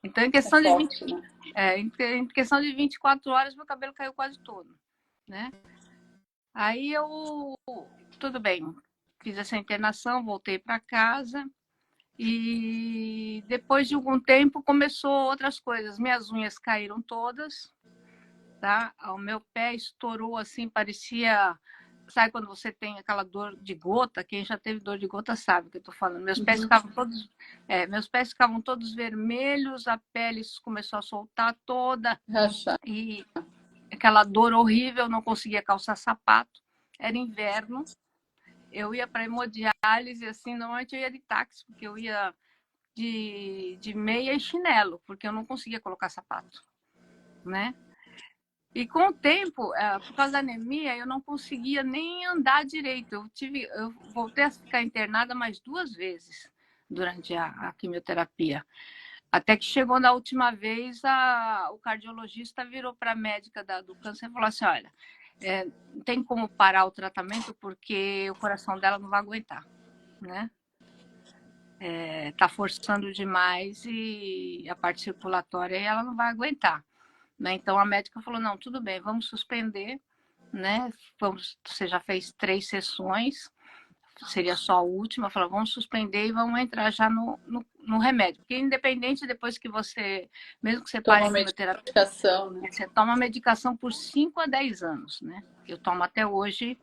Então em É questão de forte, né? em questão de 24 horas meu cabelo caiu quase todo, né? Aí tudo bem, fiz essa internação, voltei para casa. E depois de algum tempo começou outras coisas. Minhas unhas caíram todas, tá? O meu pé estourou assim, parecia. Sabe quando você tem aquela dor de gota? Quem já teve dor de gota sabe o que eu tô falando. Meus pés ficavam todos vermelhos, a pele começou a soltar toda Rachar. e aquela dor horrível, não conseguia calçar sapato. Era inverno. Eu ia para hemodiálise, assim, normalmente eu ia de táxi, porque eu ia de meia e chinelo, porque eu não conseguia colocar sapato, né? E com o tempo, por causa da anemia, eu não conseguia nem andar direito. Eu voltei a ficar internada mais 2 vezes durante a quimioterapia. Até que chegou na última vez, o cardiologista virou para a médica do câncer e falou assim, olha, não tem como parar o tratamento porque o coração dela não vai aguentar, né? Está forçando demais e a parte circulatória ela não vai aguentar, né? Então a médica falou, não, tudo bem, vamos suspender, né? Você já fez 3 sessões, seria só a última, falou, vamos suspender e vamos entrar já no remédio, porque independente depois que você, mesmo que você pare Toma a quimioterapia, medicação, né? você toma medicação por 5 a 10 anos, né? Eu tomo até hoje,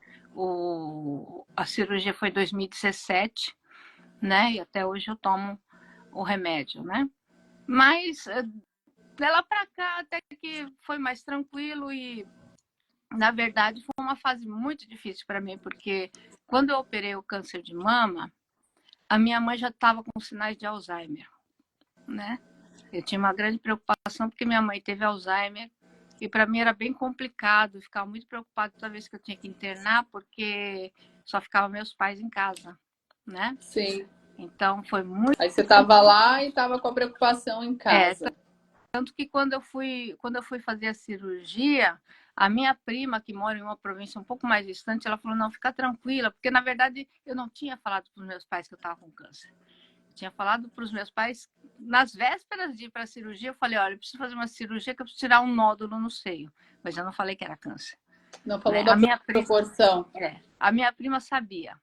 a cirurgia foi em 2017, né? E até hoje eu tomo o remédio, né? Mas de lá para cá até que foi mais tranquilo e na verdade foi uma fase muito difícil para mim, porque quando eu operei o câncer de mama, a minha mãe já estava com sinais de Alzheimer, né? Eu tinha uma grande preocupação porque minha mãe teve Alzheimer e para mim era bem complicado, eu ficava muito preocupada toda vez que eu tinha que internar, porque só ficavam meus pais em casa, né? Sim. Então foi muito. Aí você estava lá e estava com a preocupação em casa. Tanto que quando eu fui fazer a cirurgia, a minha prima, que mora em uma província um pouco mais distante, ela falou, não, fica tranquila, porque na verdade eu não tinha falado para os meus pais que eu estava com câncer. Eu tinha falado para os meus pais, nas vésperas de ir para a cirurgia, eu falei, olha, eu preciso fazer uma cirurgia que eu preciso tirar um nódulo no seio. Mas eu não falei que era câncer. Não falou Né? da proporção. A minha prima sabia,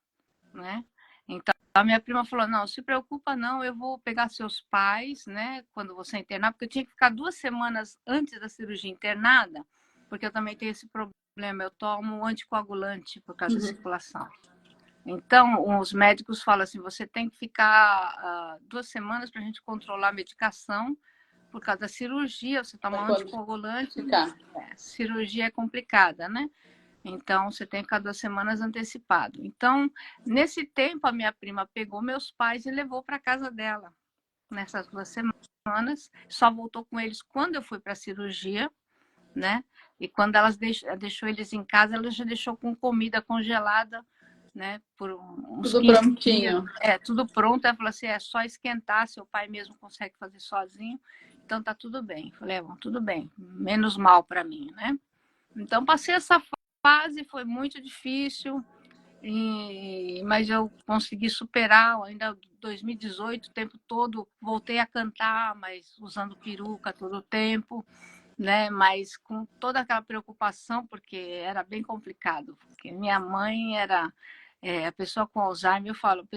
né? Então, a minha prima falou, não, se preocupa não, eu vou pegar seus pais, né, quando você internar, porque eu tinha que ficar 2 semanas antes da cirurgia internada, porque eu também tenho esse problema, eu tomo anticoagulante por causa da circulação. Então, os médicos falam assim, você tem que ficar 2 semanas para a gente controlar a medicação, por causa da cirurgia, você toma anticoagulante, cirurgia é complicada, né? Então, você tem que ficar 2 semanas antecipado. Então, nesse tempo, a minha prima pegou meus pais e levou para casa dela. Nessas 2 semanas, só voltou com eles quando eu fui para a cirurgia, né? E quando elas deixou eles em casa, ela já deixou com comida congelada, né? Por uns Tudo 15 dias. prontinho. Tudo pronto. Ela falou assim, é só esquentar, seu pai mesmo consegue fazer sozinho. Então, tá tudo bem. Eu falei, bom, tudo bem. Menos mal para mim, né? Então, passei essa fase, foi muito difícil, mas eu consegui superar. Ainda 2018, o tempo todo, voltei a cantar, mas usando peruca todo o tempo, né? Mas com toda aquela preocupação, porque era bem complicado. Porque minha mãe era a pessoa com Alzheimer. Eu falo,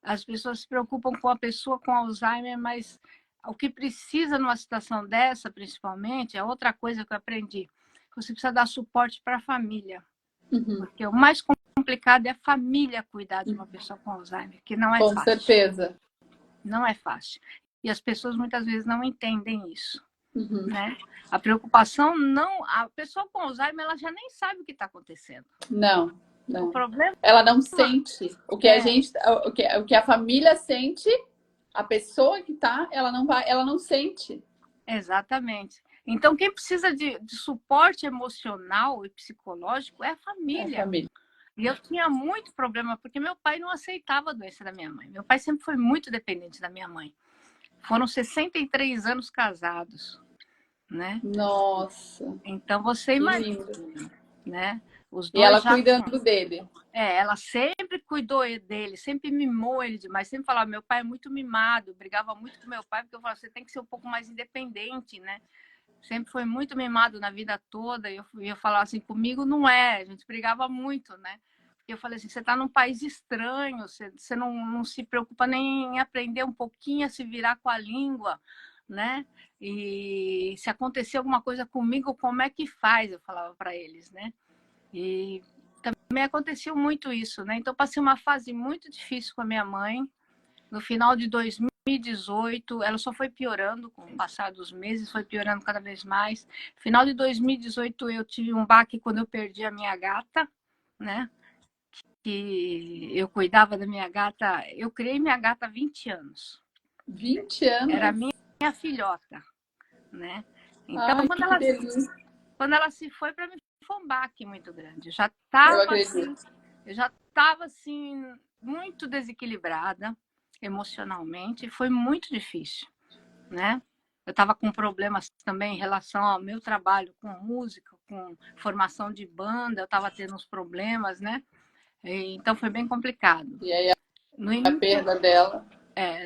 as pessoas se preocupam com a pessoa com Alzheimer, mas o que precisa numa situação dessa, principalmente, é outra coisa que eu aprendi. Você precisa dar suporte para a família. Porque o mais complicado é a família cuidar de uma pessoa com Alzheimer, que não é Com fácil. certeza. Não é fácil. E as pessoas muitas vezes não entendem isso, Uhum. né? A preocupação não... A pessoa com Alzheimer, ela já nem sabe o que está acontecendo. Não, O não. problema Ela não sente. O que a é... gente, o que a família sente, a pessoa que tá, ela não sente. Exatamente. Então, quem precisa de suporte emocional e psicológico é a É a família. família. E eu tinha muito problema, porque meu pai não aceitava a doença da minha mãe. Meu pai sempre foi muito dependente da minha mãe. Foram 63 anos casados, né? Nossa, Então, você que imagina, lindo. né? Os E dois ela já com... cuidando dele. Ela sempre cuidou dele, sempre mimou ele demais, sempre falava, meu pai é muito mimado, eu brigava muito com meu pai, porque eu falava, você tem que ser um pouco mais independente, né? Sempre foi muito mimado na vida toda, e eu falava assim, comigo não é, a gente brigava muito, né? E eu falei assim, você está num país estranho, você não se preocupa nem em aprender um pouquinho a se virar com a língua, né? E se acontecer alguma coisa comigo, como é que faz? Eu falava para eles, né? E também aconteceu muito isso, né? Então, passei uma fase muito difícil com a minha mãe. No final de 2018, ela só foi piorando com o passar dos meses, foi piorando cada vez mais. Final de 2018, eu tive um baque quando eu perdi a minha gata, né? Que eu cuidava da minha gata. Eu criei minha gata há 20 anos. 20 Era anos. minha filhota, né? Então, Ai, que delícia. quando ela se foi, para mim foi um baque muito grande. Eu acredito. Eu já estava assim muito desequilibrada emocionalmente, foi muito difícil, né? Eu estava com problemas também em relação ao meu trabalho com música, com formação de banda, eu estava tendo uns problemas, né? Então foi bem complicado. E aí No a início, perda dela.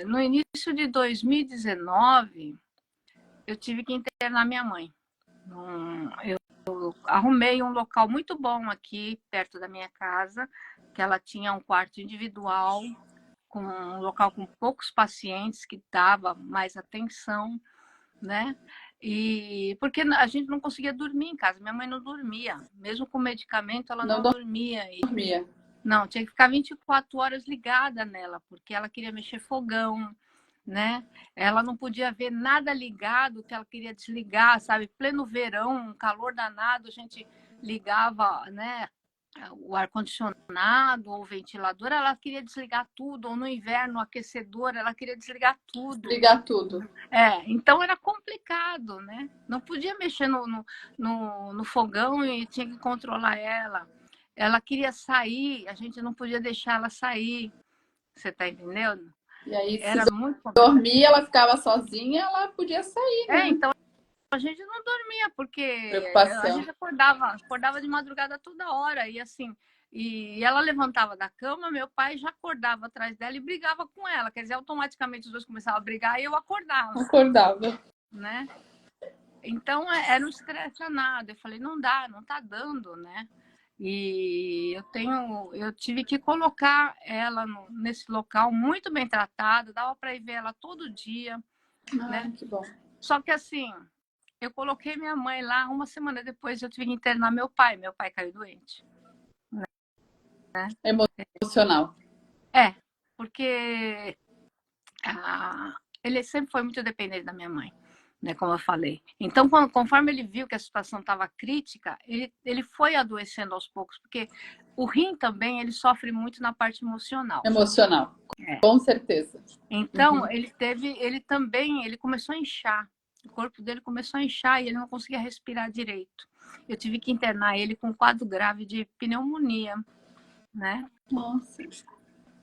no início de 2019, eu tive que internar minha mãe. Eu arrumei um local muito bom aqui, perto da minha casa, que ela tinha um quarto individual, com um local com poucos pacientes, que dava mais atenção, né? E porque a gente não conseguia dormir em casa, minha mãe não dormia, mesmo com medicamento, ela Não não dormia. dormia. Não, tinha que ficar 24 horas ligada nela, porque ela queria mexer fogão, né? Ela não podia ver nada ligado que ela queria desligar, sabe? Pleno verão, um calor danado, a gente ligava, né? O ar-condicionado ou o ventilador, ela queria desligar tudo, ou no inverno, o aquecedor, ela queria desligar tudo. Desligar tudo. Então era complicado, né? Não podia mexer no fogão e tinha que controlar ela. Ela queria sair, a gente não podia deixar ela sair. Você está entendendo? E aí, se Era muito complicado. dormir, ela ficava sozinha, ela podia sair, né? Então a gente não dormia, porque a Preocupação. gente acordava de madrugada toda hora, e assim, e ela levantava da cama, meu pai já acordava atrás dela e brigava com ela. Quer dizer, automaticamente os dois começavam a brigar e eu acordava, Acordava. né? Então era um estresse danado. Eu falei, não dá, não tá dando, né? E eu tive que colocar ela nesse local muito bem tratado, dava para ir ver ela todo dia, né? Ai, que bom. Só que assim, eu coloquei minha mãe lá, uma semana depois eu tive que internar meu pai caiu doente, né? Emocional. Porque ele sempre foi muito dependente da minha mãe, né, como eu falei. Então, conforme ele viu que a situação estava crítica, ele foi adoecendo aos poucos, porque o rim também ele sofre muito na parte emocional. Emocional. Com certeza. Então, ele começou a inchar. O corpo dele começou a inchar e ele não conseguia respirar direito. Eu tive que internar ele com um quadro grave de pneumonia, né? Nossa.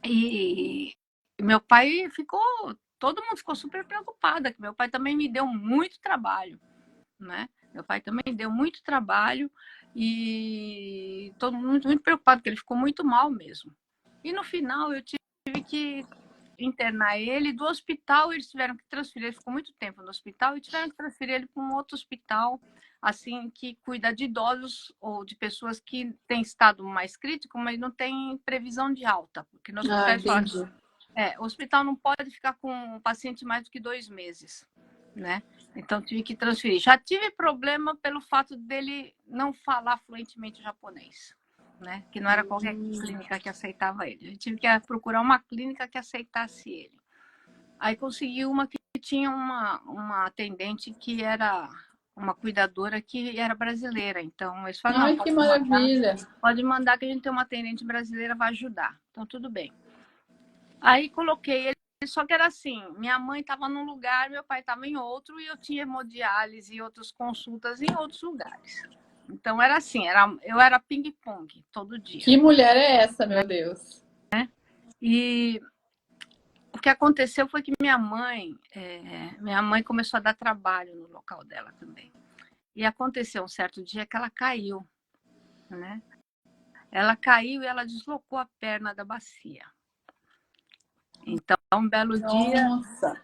E meu pai ficou, todo mundo ficou super preocupada, que meu pai também me deu muito trabalho, né? Meu pai também deu muito trabalho e todo mundo muito preocupado, porque ele ficou muito mal mesmo. E no final eu tive que internar ele do hospital, eles tiveram que transferir, ele ficou muito tempo no hospital e tiveram que transferir ele para um outro hospital, assim, que cuida de idosos ou de pessoas que têm estado mais crítico, mas não tem previsão de alta, porque no hospital eles falaram, Entendi. o hospital não pode ficar com o paciente mais do que 2 meses, né? Então tive que transferir. Já tive problema pelo fato dele não falar fluentemente o japonês, né? Que não era qualquer clínica que aceitava ele. Eu tive que procurar uma clínica que aceitasse ele, Aí consegui uma que tinha uma atendente que era uma cuidadora que era brasileira. Então, eles falaram, não, Ai, que maravilha. pode mandar que a gente tem uma atendente brasileira, vai ajudar. Então, tudo bem. Aí coloquei ele, só que era assim, minha mãe estava num lugar, meu pai estava em outro, e eu tinha hemodiálise e outras consultas em outros lugares. Então, era assim, eu era ping-pong todo dia. Que mulher é essa, meu Deus? E o que aconteceu foi que minha mãe começou a dar trabalho no local dela também. E aconteceu um certo dia que ela caiu, né? Ela caiu e ela deslocou a perna da bacia. Então, um belo dia, Nossa.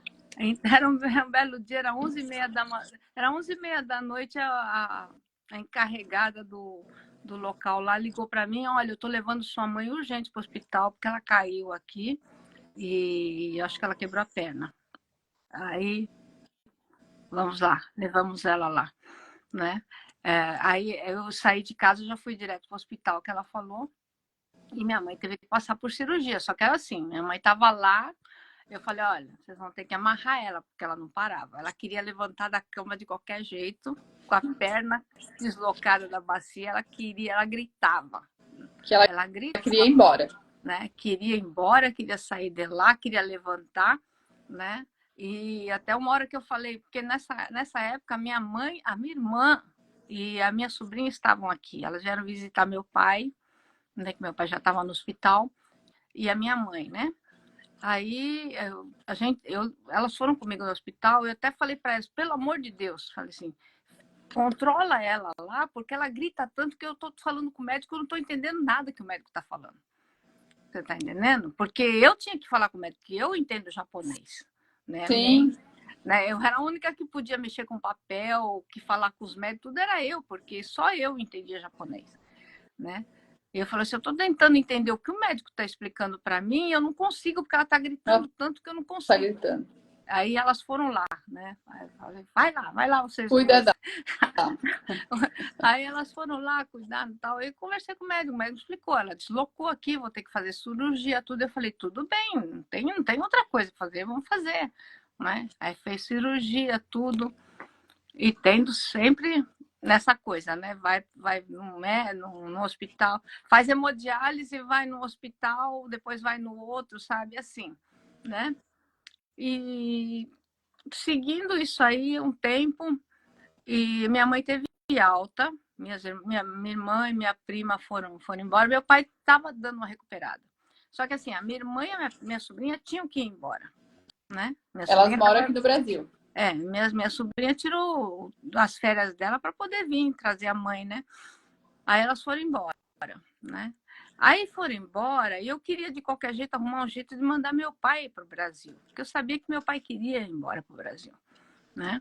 era um belo dia, era 11h30 da noite, a encarregada do local lá ligou para mim, olha, eu estou levando sua mãe urgente para o hospital, porque ela caiu aqui e acho que ela quebrou a perna. Aí, vamos lá, levamos ela lá, né? Aí eu saí de casa, já fui direto para o hospital que ela falou, e minha mãe teve que passar por cirurgia, só que era assim, minha mãe estava lá, eu falei, olha, vocês vão ter que amarrar ela, porque ela não parava. Ela queria levantar da cama de qualquer jeito, com a perna deslocada da bacia, ela gritava. Que ela Ela gritava, queria ir embora. né? Queria ir embora, queria sair de lá, queria levantar, né? E até uma hora que eu falei, porque nessa época a minha irmã e a minha sobrinha estavam aqui. Elas vieram visitar meu pai, né? Que meu pai já estava no hospital, e a minha mãe, né? Aí elas foram comigo no hospital. Eu até falei para elas, pelo amor de Deus, falei assim, controla ela lá, porque ela grita tanto que eu estou falando com o médico, eu não estou entendendo nada que o médico está falando. Você está entendendo? Porque eu tinha que falar com o médico, que eu entendo japonês. Né? Sim. Né? Eu era a única que podia mexer com papel, que falar com os médicos, tudo era eu, porque só eu entendia japonês. Né? E eu falei assim, eu estou tentando entender o que o médico está explicando para mim, e eu não consigo, porque ela está gritando tanto que eu não consigo. Tá gritando. Aí elas foram lá, né? Falei, vai lá vocês Cuida duas. da. Aí elas foram lá cuidar e tal. Eu conversei com o médico explicou, ela deslocou aqui, vou ter que fazer cirurgia, tudo. Eu falei, tudo bem, não tem outra coisa para fazer, vamos fazer. Né? Aí fez cirurgia, tudo. E tendo sempre nessa coisa, né? Vai no hospital, faz hemodiálise, vai no hospital, depois vai no outro, sabe? Assim, né? E seguindo isso aí um tempo, e minha mãe teve alta, minha irmã e minha prima foram embora, meu pai estava dando uma recuperada. Só que assim, a minha irmã e a minha sobrinha tinham que ir embora, né? Elas moram aqui no Brasil. Minha sobrinha tirou as férias dela para poder vir trazer a mãe, né? Aí elas foram embora, né? Aí foram embora e eu queria de qualquer jeito arrumar um jeito de mandar meu pai para o Brasil, porque eu sabia que meu pai queria ir embora para o Brasil, né?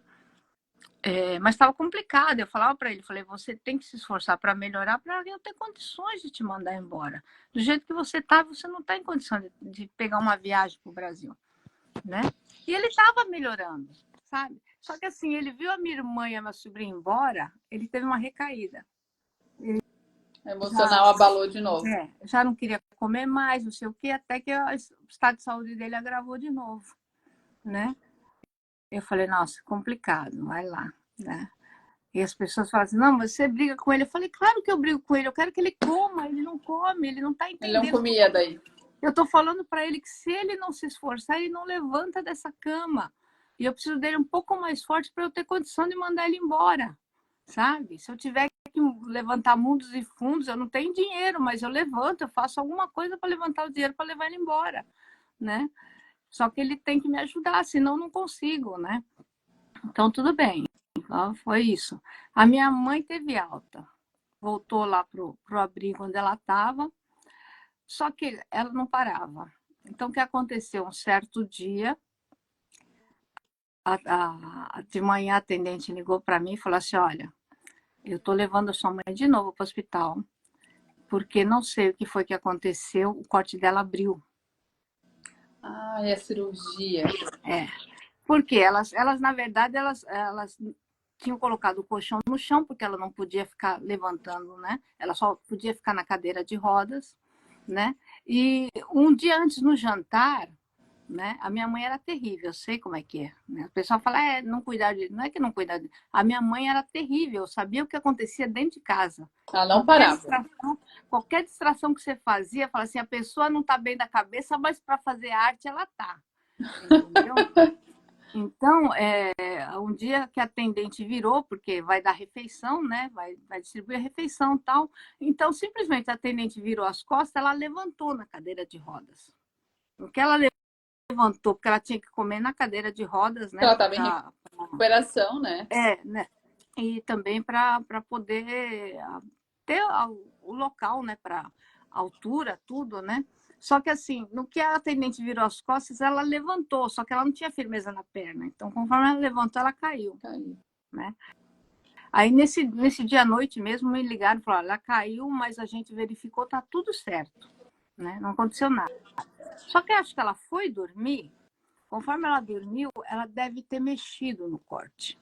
Mas estava complicado. Eu falava para ele, falei, você tem que se esforçar para melhorar, para eu ter condições de te mandar embora. Do jeito que você está, você não está em condição de pegar uma viagem para o Brasil, né? E ele estava melhorando, sabe? Só que assim, ele viu a minha irmã e a minha sobrinha embora, ele teve uma recaída. Emocional abalou de novo. Já não queria comer mais, não sei o quê, até que o estado de saúde dele agravou de novo, né? Eu falei, nossa, complicado, vai lá, né? E as pessoas falam assim, não, mas você briga com ele. Eu falei, claro que eu brigo com ele, eu quero que ele coma, ele não come, ele não está entendendo. Ele não comia daí. Eu estou falando para ele que se ele não se esforçar, ele não levanta dessa cama. E eu preciso dele um pouco mais forte para eu ter condição de mandar ele embora, sabe? Se eu tiver que levantar mundos e fundos, eu não tenho dinheiro, mas eu levanto, eu faço alguma coisa para levantar o dinheiro para levar ele embora, né? Só que ele tem que me ajudar, senão eu não consigo, né? Então, tudo bem. Então, foi isso. A minha mãe teve alta. Voltou lá pro abrigo onde ela estava, só que ela não parava. Então, o que aconteceu? Um certo dia, de manhã a atendente ligou para mim e falou assim, olha, eu estou levando a sua mãe de novo para o hospital, porque não sei o que foi que aconteceu, o corte dela abriu. Ah, é a cirurgia. Porque elas na verdade, elas tinham colocado o colchão no chão, porque ela não podia ficar levantando, né? Ela só podia ficar na cadeira de rodas, né? E um dia antes, no jantar, né? A minha mãe era terrível, eu sei como é que é. Né? O pessoal fala, não cuidar de... Não é que não cuidar de... A minha mãe era terrível, eu sabia o que acontecia dentro de casa. Ela não parava. Qualquer distração que você fazia, fala assim, a pessoa não está bem da cabeça, mas para fazer arte ela tá. Entendeu? Então, um dia que a atendente virou, porque vai dar refeição, né? Vai distribuir a refeição e tal. Então, simplesmente a atendente virou as costas, ela levantou na cadeira de rodas. O que ela levantou, porque ela tinha que comer na cadeira de rodas, né? Ela estava em recuperação, né? Né? E também para poder ter o local, né? Para altura, tudo, né? Só que assim, no que a atendente virou as costas, ela levantou, só que ela não tinha firmeza na perna. Então, conforme ela levantou, ela caiu. Né? Aí, nesse dia à noite mesmo, me ligaram e falaram, ela caiu, mas a gente verificou, tá tudo certo. Né? Não aconteceu nada. Só que acho que ela foi dormir, conforme ela dormiu, ela deve ter mexido no corte.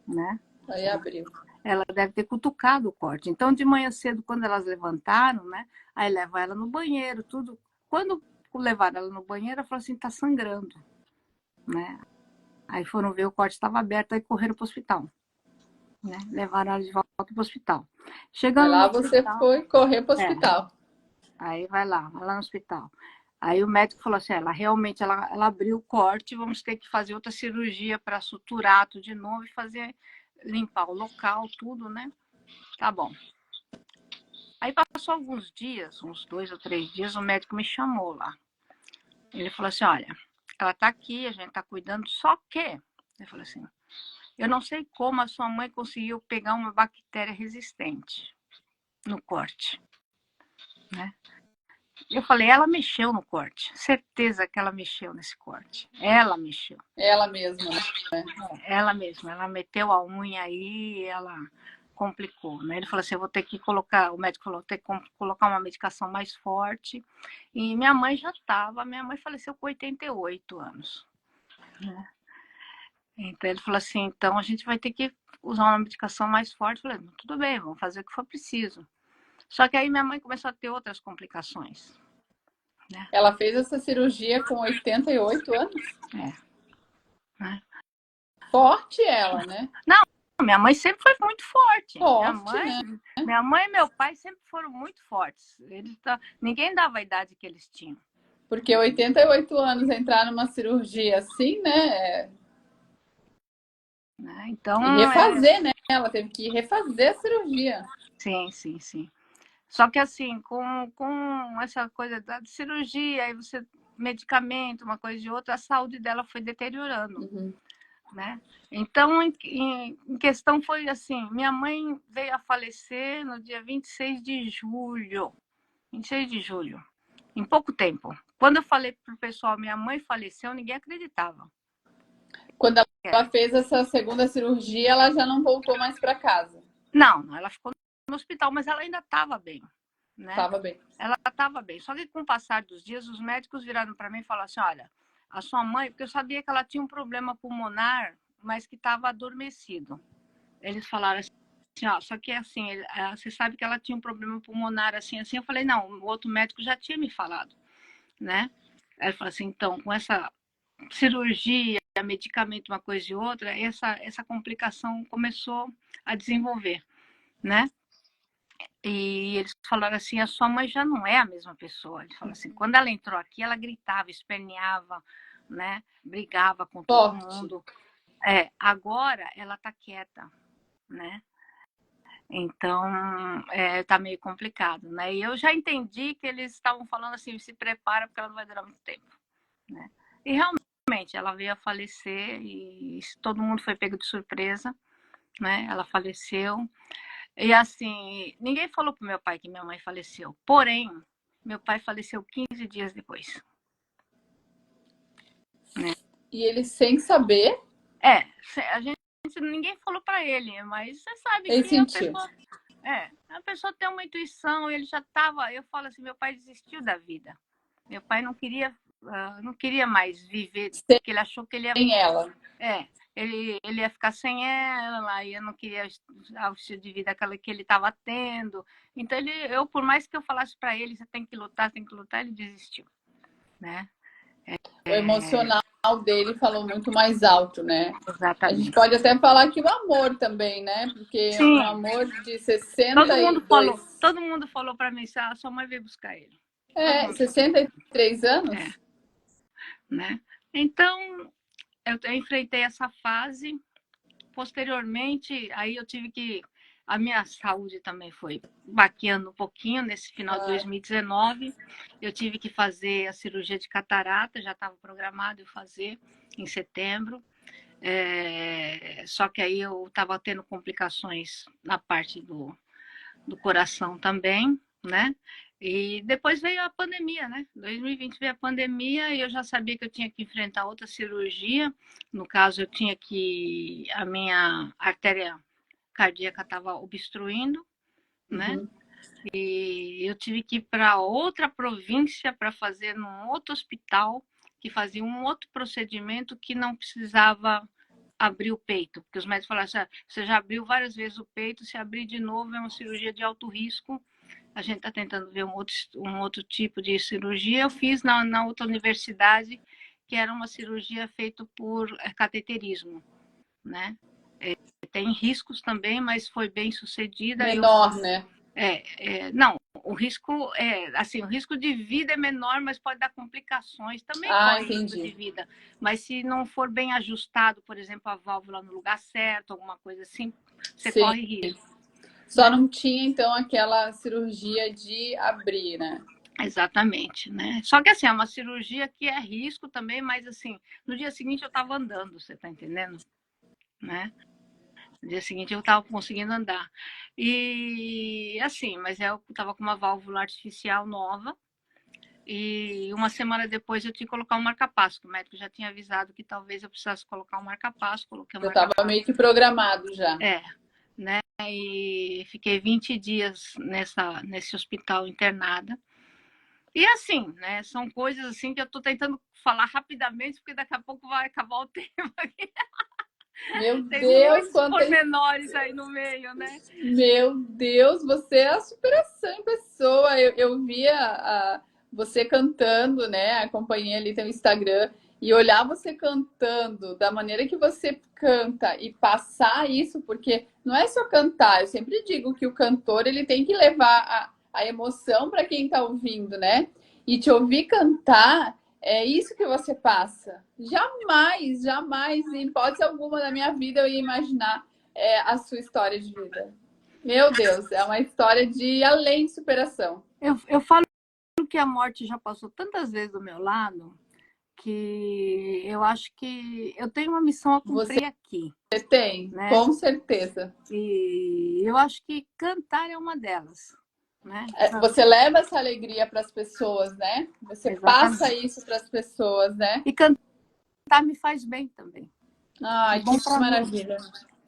Né? Aí abriu. Ela deve ter cutucado o corte. Então, de manhã cedo, quando elas levantaram, né? Aí levaram ela no banheiro, tudo. Quando levaram ela no banheiro, ela falou assim, tá sangrando. Né? Aí foram ver, o corte estava aberto, aí correram para o hospital. Né? Levaram ela de volta para o hospital. Chegando lá no você hospital, foi correr para o hospital. Aí vai lá no hospital. Aí o médico falou assim, ela realmente ela abriu o corte, vamos ter que fazer outra cirurgia para suturar tudo de novo e limpar o local, tudo, né? Tá bom. Aí passou alguns dias, uns 2 ou 3 dias, o médico me chamou lá. Ele falou assim, olha, ela tá aqui, a gente tá cuidando, só que, ele falou assim, eu não sei como a sua mãe conseguiu pegar uma bactéria resistente no corte, né? Eu falei, ela mexeu no corte, certeza que ela mexeu nesse corte. Ela mexeu. Ela mesma, né? Ela mesma, ela meteu a unha aí, ela complicou, né? Ele falou assim, eu vou ter que colocar, o médico falou, ter que colocar uma medicação mais forte. E minha mãe faleceu com 88 anos. Né? Então ele falou assim, então a gente vai ter que usar uma medicação mais forte. Eu falei, tudo bem, vamos fazer o que for preciso. Só que aí minha mãe começou a ter outras complicações. Né? Ela fez essa cirurgia com 88 anos? Né? Forte ela, né? Não, minha mãe sempre foi muito forte. Forte, né? Minha mãe e meu pai sempre foram muito fortes. Ninguém dava a idade que eles tinham. Porque 88 anos entrar numa cirurgia assim, né? Então, e refazer, né? Ela teve que refazer a cirurgia. Sim. Só que assim, com essa coisa da cirurgia, aí medicamento, uma coisa de outra, a saúde dela foi deteriorando. Uhum. Né? Então, em questão foi assim, minha mãe veio a falecer no dia 26 de julho. 26 de julho, em pouco tempo. Quando eu falei para o pessoal, minha mãe faleceu, ninguém acreditava. Quando ela fez essa segunda cirurgia, ela já não voltou mais para casa. Não, ela ficou no hospital, mas ela ainda estava bem. Né? Estava bem. Ela estava bem. Só que com o passar dos dias, os médicos viraram para mim e falaram assim, olha, a sua mãe, porque eu sabia que ela tinha um problema pulmonar, mas que estava adormecido. Eles falaram assim, ó, só que assim, você sabe que ela tinha um problema pulmonar assim. Eu falei, não, o outro médico já tinha me falado, né? Aí ele falou assim, então, com essa cirurgia, medicamento, uma coisa e outra, essa complicação começou a desenvolver, né? E eles falaram assim, a sua mãe já não é a mesma pessoa. Eles falaram assim, quando ela entrou aqui, ela gritava, esperneava, né? Brigava com todo mundo. Agora ela tá quieta, né? Então, tá meio complicado, né? E eu já entendi que eles estavam falando assim, se prepara porque ela não vai durar muito tempo, né? E realmente, ela veio a falecer e todo mundo foi pego de surpresa, né? Ela faleceu. E assim, ninguém falou pro meu pai que minha mãe faleceu. Porém, meu pai faleceu 15 dias depois. Né? E ele sem saber? Ninguém falou para ele, mas você sabe ele que sentiu. a pessoa tem uma intuição, ele já estava, eu falo assim, meu pai desistiu da vida. Meu pai não queria mais viver, porque ele achou que ele ia... Sem ela. Ele ia ficar sem ela, e eu não queria o estilo de vida que ele estava tendo. Então, por mais que eu falasse para ele, você tem que lutar, ele desistiu. Né? o emocional dele falou muito mais alto, né? A gente Exatamente. pode até falar que o amor também, né? Porque um Sim, amor de 62, todo mundo falou para mim, ah, sua mãe veio buscar ele. Todo mundo falou. 63 É, anos? né? Então, eu enfrentei essa fase. Posteriormente, aí eu tive que... A minha saúde também foi baqueando um pouquinho nesse final de 2019. Eu tive que fazer a cirurgia de catarata, já estava programado eu fazer em setembro. Só que aí eu estava tendo complicações na parte do coração também, né? E depois veio a pandemia, né? 2020 veio a pandemia e eu já sabia que eu tinha que enfrentar outra cirurgia. No caso, eu tinha que... A minha artéria cardíaca estava obstruindo, né? E eu tive que ir para outra província para fazer num outro hospital que fazia um outro procedimento que não precisava abrir o peito, porque os médicos falaram assim, você já abriu várias vezes o peito, se abrir de novo é uma cirurgia de alto risco. A gente está tentando ver um outro tipo de cirurgia. Eu fiz na outra universidade, que era uma cirurgia feita por cateterismo, né? Tem riscos também, mas foi bem sucedida. Menor, né? Não, o risco assim, o risco de vida é menor, mas pode dar complicações. Também corre risco de vida, mas se não for bem ajustado, por exemplo, a válvula no lugar certo, alguma coisa assim, você corre risco. Só não tinha, então, aquela cirurgia de abrir, né? Exatamente, né? Só que assim, é uma cirurgia que é risco também, mas assim, no dia seguinte eu estava andando, você tá entendendo? Né? No dia seguinte eu estava conseguindo andar. E assim, mas eu estava com uma válvula artificial nova. E uma semana depois eu tinha que colocar um marca-passo, que o médico já tinha avisado que talvez eu precisasse colocar um marca-passo. Coloquei um já estava meio que programado já. Né? E fiquei 20 dias nesse hospital internada. E assim, né? São coisas assim que eu estou tentando falar rapidamente, porque daqui a pouco vai acabar o tempo aqui. Meu Tem Deus, muitos pormenores aí no meio, né? Meu Deus, você é a superação em pessoa. Eu via você cantando, né? Acompanhei ali teu Instagram e olhar você cantando da maneira que você canta e passar isso, porque não é só cantar. Eu sempre digo que o cantor ele tem que levar a emoção para quem está ouvindo, né? E te ouvir cantar é isso que você passa. Jamais, jamais, em hipótese alguma da minha vida eu ia imaginar a sua história de vida. Meu Deus, é uma história de além de superação. Eu falo que a morte já passou tantas vezes do meu lado que eu acho que eu tenho uma missão a cumprir aqui. Você tem, né? Com certeza. E eu acho que cantar é uma delas. Né? Você leva essa alegria para as pessoas, né? Você Exatamente. passa isso para as pessoas, né? E cantar me faz bem também. Ai, que maravilha.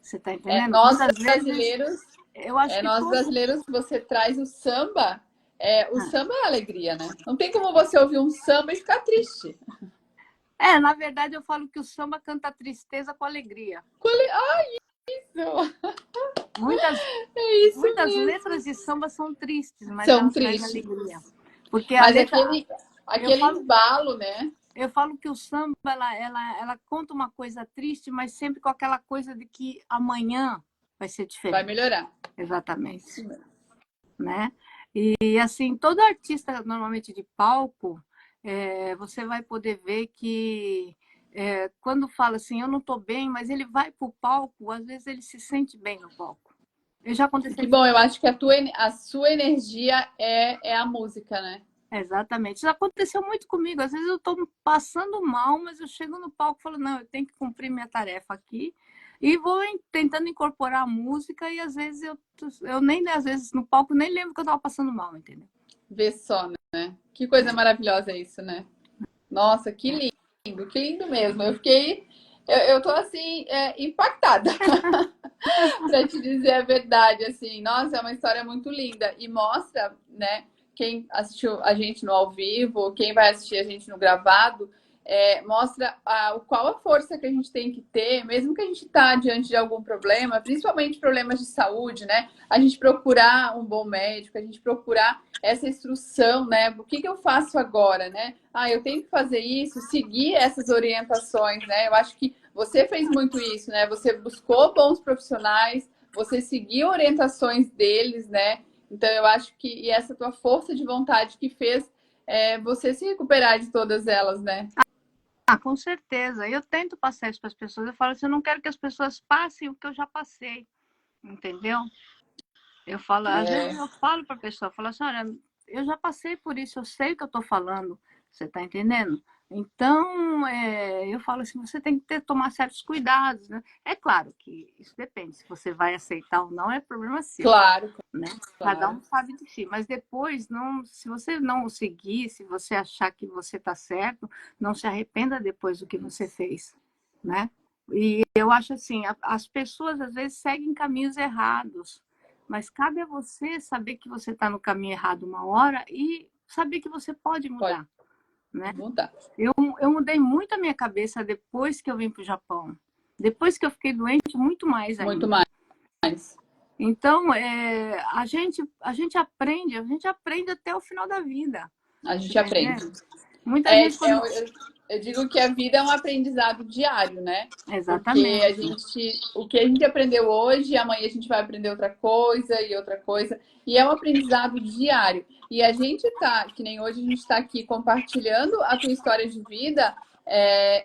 Você está entendendo? Nós brasileiros, eu acho que nós brasileiros, você traz o samba. O samba é alegria, né? Não tem como você ouvir um samba e ficar triste. Na verdade, eu falo que o samba canta tristeza com alegria. Ai, isso! Muitas letras de samba são tristes, mas são elas tristes. trazem alegria. Porque mas aquele embalo, né? Eu falo que o samba, ela conta uma coisa triste, mas sempre com aquela coisa de que amanhã vai ser diferente. Vai melhorar. Exatamente. Né? E assim, todo artista normalmente de palco, você vai poder ver que quando fala assim, eu não estou bem, mas ele vai para o palco, às vezes ele se sente bem no palco. Já aconteceu. Que bom, eu acho que a sua energia é a música, né? Exatamente. Isso aconteceu muito comigo. Às vezes eu estou passando mal, mas eu chego no palco e falo, não, eu tenho que cumprir minha tarefa aqui. E vou tentando incorporar a música e às vezes eu nem, às vezes no palco, nem lembro que eu estava passando mal, entendeu? Vê só, né? Que coisa maravilhosa isso, né? Nossa, que lindo mesmo. Eu tô assim, impactada. Para te dizer a verdade, assim, nossa, é uma história muito linda e mostra, né? Quem assistiu a gente no ao vivo, quem vai assistir a gente no gravado, mostra qual a força que a gente tem que ter, mesmo que a gente está diante de algum problema, principalmente problemas de saúde, né? A gente procurar um bom médico, a gente procurar essa instrução, né? O que eu faço agora, né? Eu tenho que fazer isso, seguir essas orientações, né? Eu acho que você fez muito isso, né? Você buscou bons profissionais, você seguiu orientações deles, né? Então eu acho que essa tua força de vontade que fez você se recuperar de todas elas, né? Com certeza. Eu tento passar isso para as pessoas. Eu falo assim, eu não quero que as pessoas passem o que eu já passei, entendeu? Eu falo, às vezes eu falo para a pessoa, eu falo assim, olha, eu já passei por isso, eu sei o que eu estou falando, você está entendendo? Então, eu falo assim, você tem que tomar certos cuidados, né? É claro que isso depende, se você vai aceitar ou não, é problema seu, Claro, né? Cada claro. um sabe de si, mas depois, não, se você não o seguir, se você achar que você está certo, não se arrependa depois do que você fez, né? E eu acho assim, as pessoas às vezes seguem caminhos errados, mas cabe a você saber que você está no caminho errado uma hora e saber que você pode Pode mudar, né? mudar. Eu mudei muito a minha cabeça depois que eu vim para o Japão. Depois que eu fiquei doente, muito mais Muito ainda. mais. Então, a gente aprende até o final da vida. A Você gente está aprende. entendendo? Muita gente quando... Eu digo que a vida é um aprendizado diário, né? Porque Exatamente. o que a gente aprendeu hoje, amanhã a gente vai aprender outra coisa e outra coisa. E é um aprendizado diário. E a gente tá, que nem hoje a gente está aqui compartilhando a tua história de vida,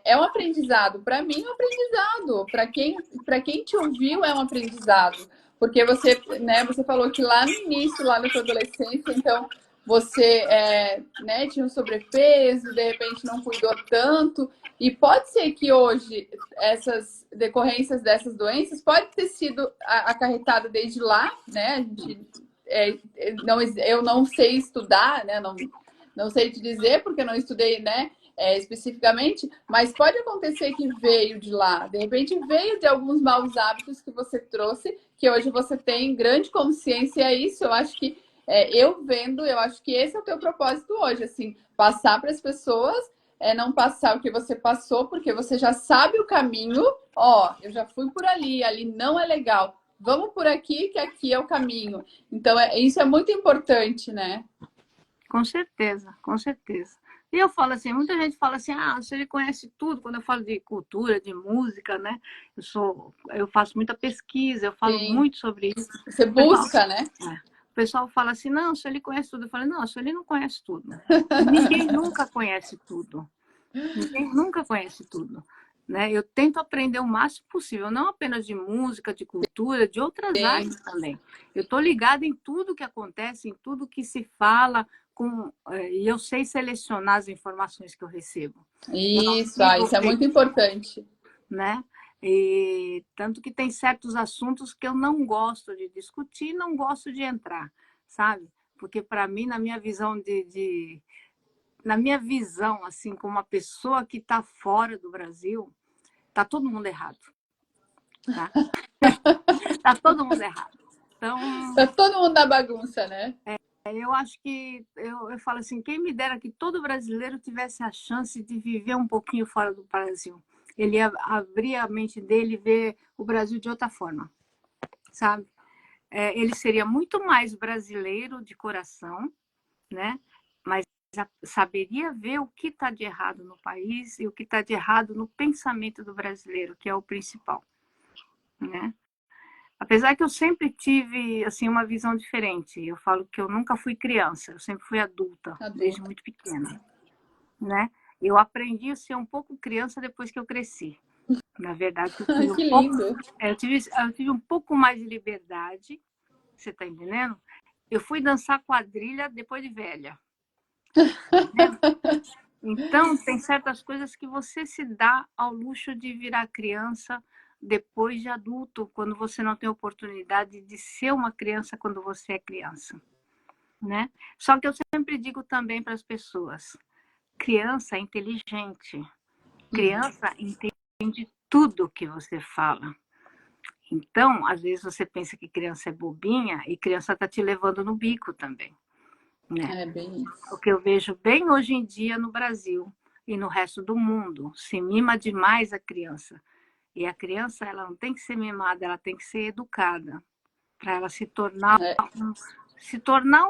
um aprendizado. Para mim, é um aprendizado. Para quem te ouviu, é um aprendizado. Porque você, né, você falou que lá no início, lá na tua adolescência, então você né, tinha um sobrepeso, de repente não cuidou tanto, e pode ser que hoje essas decorrências dessas doenças pode ter sido acarretada desde lá, né? A gente, eu não sei estudar, né? Não sei te dizer porque eu não estudei, né? Especificamente, mas pode acontecer que veio de lá, de repente veio de alguns maus hábitos que você trouxe, que hoje você tem grande consciência a isso. Eu acho que eu acho que esse é o teu propósito hoje, assim, passar para as pessoas, não passar o que você passou, porque você já sabe o caminho. Ó, eu já fui por ali, ali não é legal. Vamos por aqui, que aqui é o caminho. Então, isso é muito importante, né? Com certeza, com certeza. E eu falo assim, muita gente fala assim, se ele conhece tudo, quando eu falo de cultura, de música, né? Eu faço muita pesquisa, eu falo Sim. muito sobre isso. Você O pessoal, busca, né? o pessoal fala assim, não, se ele conhece tudo. Eu falo, não, se ele não conhece tudo. Ninguém nunca conhece tudo. Ninguém nunca conhece tudo. Né? Eu tento aprender o máximo possível, não apenas de música, de cultura, de outras Sim. artes também. Eu estou ligada em tudo que acontece, em tudo que se fala, e eu sei selecionar as informações que eu recebo. Eu não Isso, sigo isso é muito fake, importante. né? E tanto que tem certos assuntos que eu não gosto de discutir, não gosto de entrar, sabe? Porque para mim, na minha visão, assim, como uma pessoa que está fora do Brasil, está todo mundo errado, tá? Está todo mundo errado. Então, Tá todo mundo na bagunça, né? eu acho que eu falo assim, quem me dera que todo brasileiro tivesse a chance de viver um pouquinho fora do Brasil. Ele ia abrir a mente dele e ver o Brasil de outra forma, sabe? Ele seria muito mais brasileiro de coração, né? Mas saberia ver o que está de errado no país e o que está de errado no pensamento do brasileiro, que é o principal, né? Apesar que eu sempre tive assim uma visão diferente. Eu falo que eu nunca fui criança, eu sempre fui adulta, desde Adulto. muito pequena, né? Eu aprendi a ser um pouco criança depois que eu cresci. Na verdade, eu tive um Que pouco, lindo. eu tive um pouco mais de liberdade, você está entendendo? Eu fui dançar quadrilha depois de velha, né? Então, tem certas coisas que você se dá ao luxo de virar criança depois de adulto, quando você não tem oportunidade de ser uma criança quando você é criança, né? Só que eu sempre digo também para as pessoas, criança é inteligente, criança entende tudo que você fala. Então, às vezes você pensa que criança é bobinha e criança está te levando no bico também, né? É bem O isso. que eu vejo bem hoje em dia no Brasil e no resto do mundo. Se mima demais a criança. E a criança, ela não tem que ser mimada, ela tem que ser educada para ela se tornar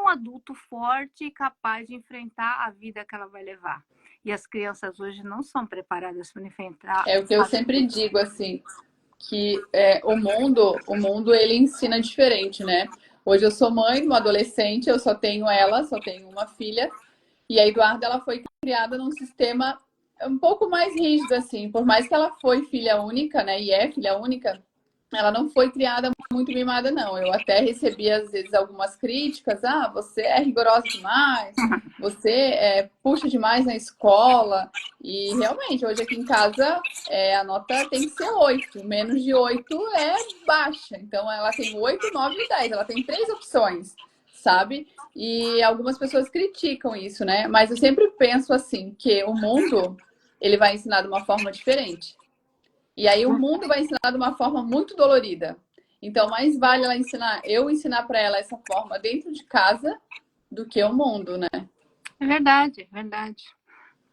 um adulto forte e capaz de enfrentar a vida que ela vai levar. E as crianças hoje não são preparadas para enfrentar É o que eu a sempre vida. digo, assim, que o mundo ele ensina diferente, né? Hoje eu sou mãe de uma adolescente, eu só tenho ela, só tenho uma filha, e a Eduarda ela foi criada num sistema um pouco mais rígido, assim, por mais que ela foi filha única, né? E é filha única, ela não foi criada muito mimada, não. Eu até recebi, às vezes, algumas críticas. Ah, você é rigorosa demais, você puxa demais na escola. E realmente, hoje aqui em casa, a nota tem que ser 8. Menos de 8 é baixa. Então, ela tem 8, 9 e 10. Ela tem 3 opções, sabe? E algumas pessoas criticam isso, né? Mas eu sempre penso assim, que o mundo, ele vai ensinar de uma forma diferente. E aí o mundo vai ensinar de uma forma muito dolorida. Então, mais vale eu ensinar para ela essa forma dentro de casa do que o mundo, né? É verdade, é verdade.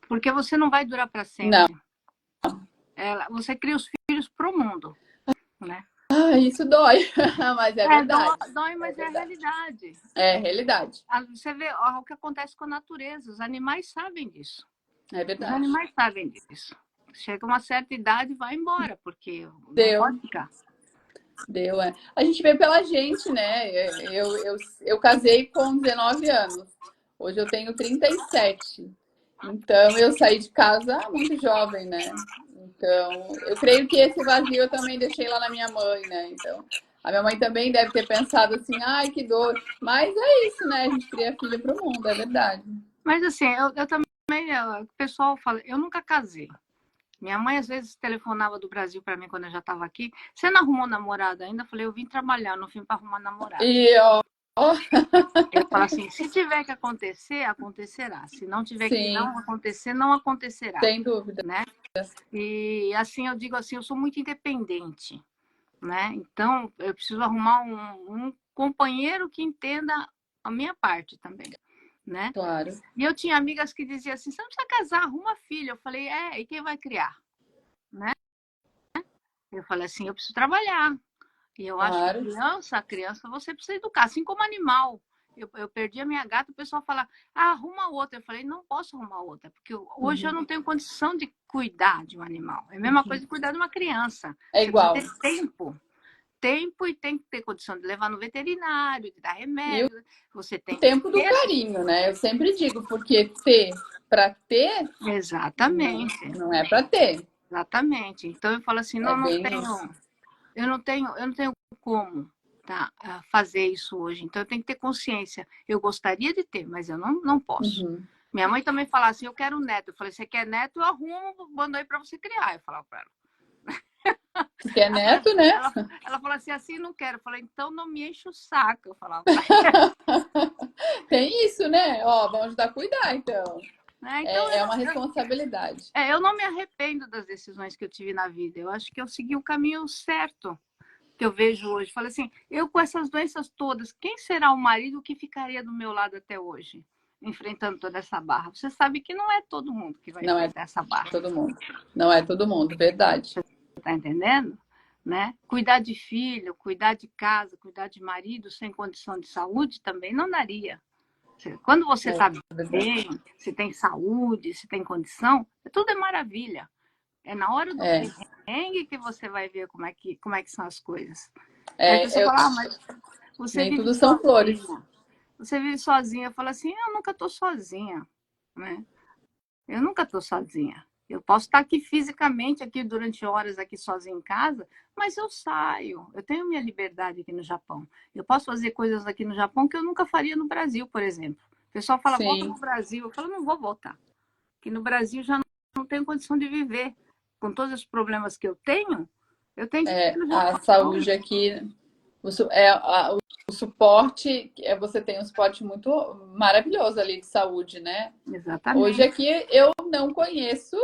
Porque você não vai durar para Não. sempre. Você cria os filhos para o mundo, né? Ah, isso dói, mas é verdade. Dói, É mas é a verdade. realidade. É realidade. Você vê o que acontece com a natureza. Os animais sabem disso. É Os verdade. animais sabem disso. Chega uma certa idade e vai embora, porque não Deu, pode ficar. deu, é. A gente vê pela gente, né? Eu casei com 19 anos. Hoje eu tenho 37. Então, eu saí de casa muito jovem, né? Então, eu creio que esse vazio eu também deixei lá na minha mãe, né? Então, a minha mãe também deve ter pensado assim, ai, que dor. Mas é isso, né? A gente cria filho para o mundo, é verdade. Mas assim, eu também, o pessoal fala, eu nunca casei. Minha mãe às vezes telefonava do Brasil para mim quando eu já estava aqui. Você não arrumou namorada ainda? Eu falei, eu vim trabalhar, não vim para arrumar namorada. E, ó, Eu falo assim, se tiver que acontecer, acontecerá. Se não tiver que sim, não acontecer, não acontecerá, sem dúvida. né? E assim, eu digo assim, eu sou muito independente, né? Então, eu preciso arrumar um companheiro que entenda a minha parte também, né? Claro, E eu tinha amigas que diziam assim, você não precisa casar, arruma filho. Eu falei, e quem vai criar? Né? Eu falei assim, eu preciso trabalhar. E eu acho que claro. a criança você precisa educar, assim como animal. Eu perdi a minha gata, o pessoal fala, arruma outra. Eu falei, não posso arrumar outra, porque hoje eu Uhum. não tenho condição de cuidar de um animal. É a mesma Uhum. coisa de cuidar de uma criança. É Você precisa igual. ter tempo. Tempo e tem que ter condição de levar no veterinário, de dar E remédio. Você o tem que tempo do ter. carinho, né? Eu sempre digo, porque ter para ter não, Exatamente, não é para ter. exatamente. Então eu falo assim, É não, bem isso. eu não tenho como fazer isso hoje. Então eu tenho que ter consciência. Eu gostaria de ter, mas eu não posso. Uhum. Minha mãe também falava assim, eu quero um neto. Eu falei, você quer neto? Eu arrumo, mando aí para você criar. Eu falava para ela. Se quer neto, né? Ela falou assim não quero. Eu falei, então não me enche o saco. Eu falava para ela. Tem isso, né? Ó, vamos ajudar a cuidar, então. Né? Então É uma responsabilidade. eu não me arrependo das decisões que eu tive na vida. Eu acho que eu segui o caminho certo que eu vejo hoje. Falei assim, eu com essas doenças todas, quem será o marido que ficaria do meu lado até hoje, enfrentando toda essa barra? Você sabe que não é todo mundo que vai Não é enfrentar essa barra, todo mundo. Não é todo mundo, verdade. tá entendendo? Né? Cuidar de filho, cuidar de casa, cuidar de marido sem condição de saúde também não daria. Quando você É está verdade. bem, se tem saúde, se tem condição, tudo é maravilha. É na hora do É, perrengue que você vai ver como é que são as coisas. Aí a é, pessoa eu, fala, mas você nem vive tudo são flores. sozinha. Você vive sozinha. Eu falo assim, eu nunca estou sozinha, né? Eu nunca estou sozinha. Eu posso estar aqui fisicamente, aqui durante horas, aqui sozinha em casa, mas eu saio. Eu tenho minha liberdade aqui no Japão. Eu posso fazer coisas aqui no Japão que eu nunca faria no Brasil, por exemplo. O pessoal fala, volta Sim. para o Brasil. Eu falo, não vou voltar. Porque no Brasil já não tenho condição de viver. Com todos os problemas que eu tenho que ir no A Japão. saúde aqui, o suporte, você tem um suporte muito maravilhoso ali de saúde, né? Hoje Exatamente. aqui eu não conheço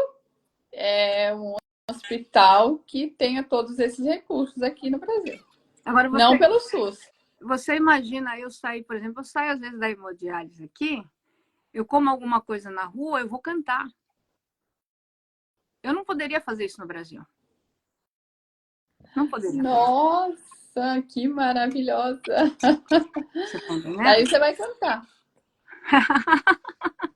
um hospital que tenha todos esses recursos aqui no Brasil. Agora, Não pelo SUS. você imagina eu sair, por exemplo, eu saio às vezes da hemodiálise aqui, eu como alguma coisa na rua, eu vou cantar. Eu não poderia fazer isso no Brasil. Não poderia fazer. Nossa, que maravilhosa! Você tá entendendo? Daí você vai cantar.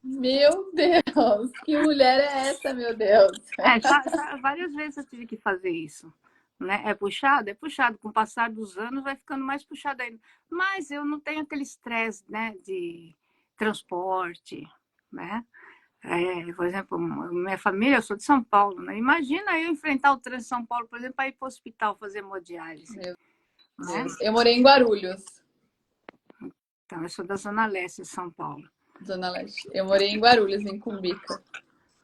Meu Deus, que mulher é essa, meu Deus? Já várias vezes eu tive que fazer isso. Né? É puxado? É puxado. Com o passar dos anos vai ficando mais puxado ainda. Mas eu não tenho aquele estresse, né, de transporte, né? Por exemplo, minha família, eu sou de São Paulo, né? Imagina eu enfrentar o trânsito de São Paulo, por exemplo, para ir para o hospital fazer hemodiálise, Meu né? Deus. Eu morei em Guarulhos, Então, eu sou da Zona Leste de São Paulo. Zona Leste. Eu morei em Guarulhos, em Cumbica.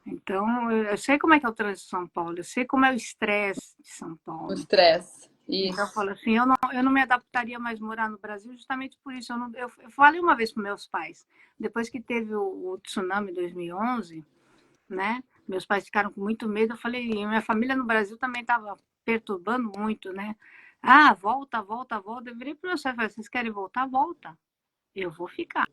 Então, eu sei como é que é o trânsito de São Paulo, eu sei como é o estresse de São O Paulo. estresse. Então, eu Isso. falo assim, eu não me adaptaria mais morar no Brasil justamente por isso. Eu falei uma vez para meus pais, depois que teve o tsunami em 2011, né? Meus pais ficaram com muito medo. Eu falei, e minha família no Brasil também estava perturbando muito, né? Ah, volta, volta, volta. Eu virei para meus pais e falei, vocês querem voltar? Volta. Eu vou ficar.